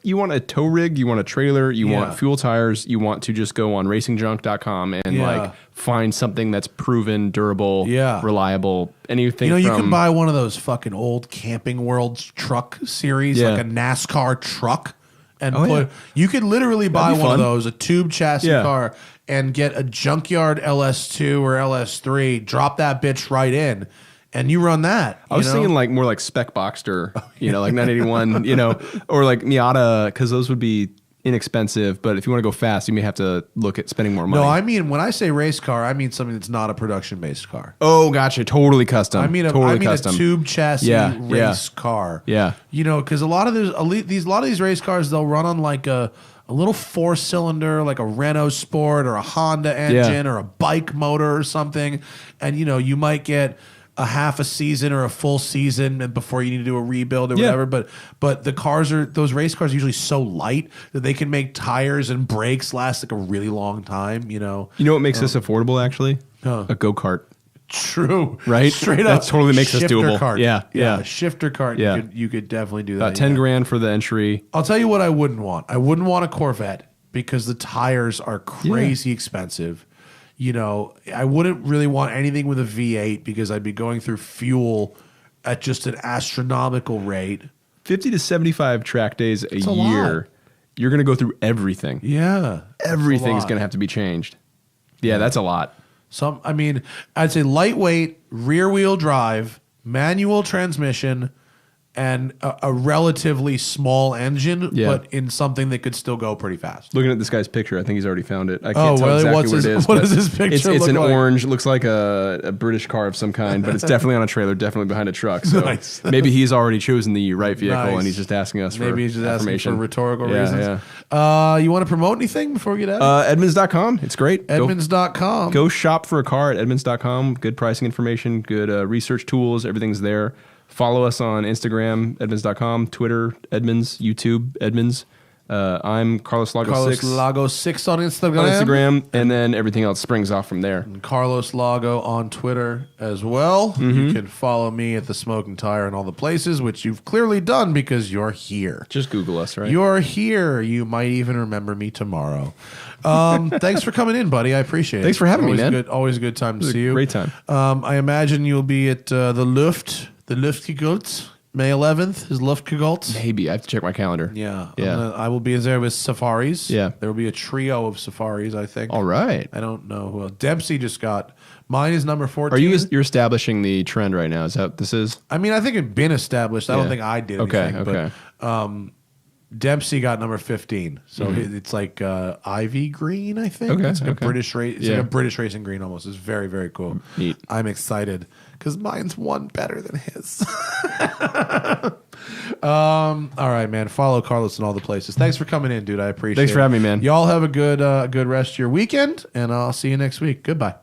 You want a tow rig, you want a trailer, you Yeah. want fuel tires, you want to just go on racingjunk.com and find something that's proven, durable, reliable, anything You can buy one of those fucking old Camping World truck series, like a NASCAR truck, and you could literally buy one of those, a tube chassis car, and get a junkyard LS2 or LS3, drop that bitch right in, and you run that. I was thinking more like Spec Boxster, like 981, or like Miata, because those would be inexpensive. But if you want to go fast, you may have to look at spending more money. No, I mean, when I say race car, I mean something that's not a production-based car. Oh, gotcha. Totally custom. I mean a tube chassis race car. Yeah. Because a lot of these race cars, they'll run on a little 4-cylinder, like a Renault Sport or a Honda engine or a bike motor or something, and you might get a half a season or a full season before you need to do a rebuild or whatever. But those race cars are usually so light that they can make tires and brakes last a really long time. You know what makes this affordable actually? A go-kart. True. Right? Straight that up. totally makes us doable. Cart. Yeah. A shifter cart. Yeah. You could definitely do that. About 10 grand for the entry. I'll tell you what I wouldn't want. I wouldn't want a Corvette because the tires are crazy expensive. I wouldn't really want anything with a V8 because I'd be going through fuel at just an astronomical rate. 50 to 75 track days a year. Lot. You're going to go through everything. Yeah. Everything's going to have to be changed. Yeah, that's a lot. I'd say lightweight, rear wheel drive, manual transmission, and a relatively small engine, Yeah. but in something that could still go pretty fast. Looking at this guy's picture, I think he's already found it. I Oh, can't tell really? exactly What's what his- it is. what but does his picture It's look an like? orange. Looks like a British car of some kind, but it's definitely on a trailer, definitely behind a truck. So Nice. maybe he's already chosen the right vehicle, Nice. and he's just asking us for Maybe he's just asking information. for rhetorical Yeah, reasons. yeah. You want to promote anything before we get out? Edmunds.com. It's great. Edmunds.com. Go shop for a car at Edmunds.com. Good pricing information, good research tools. Everything's there. Follow us on Instagram, Edmunds.com, Twitter, Edmunds, YouTube, Edmunds. I'm Carlos Lago Carlos 6 Lago 6 on Instagram. on Instagram, and then everything else springs off from there. And Carlos Lago on Twitter as well. You can follow me at the Smoking Tire in all the places, which you've clearly done because you're here. Just Google us, right? You're here. You might even remember me tomorrow. Thanks for coming in, buddy. I appreciate it. Thanks for having me, Always man. Good, always a good time to see you. Great time. I imagine you'll be at the Luftgegolz, May 11th is Luftgegolz. Maybe. I have to check my calendar. Yeah. Yeah. I will be there with safaris. Yeah. There will be a trio of safaris, I think. All right. I don't know who else. Dempsey just got. Mine is number 14. You're establishing the trend right now? Is that what this is? I mean, I think it'd been established. I don't Yeah. think I did Okay, anything. okay. But Dempsey got number 15. So it's like ivy green, I think. Okay, It's like okay. a British race. It's Yeah. like a British racing green almost. It's very, very cool. Neat. I'm excited because mine's one better than his. All right, man. Follow Carlos in all the places. Thanks for coming in, dude. I appreciate it. Thanks for having me, man. Y'all have a good rest of your weekend, and I'll see you next week. Goodbye.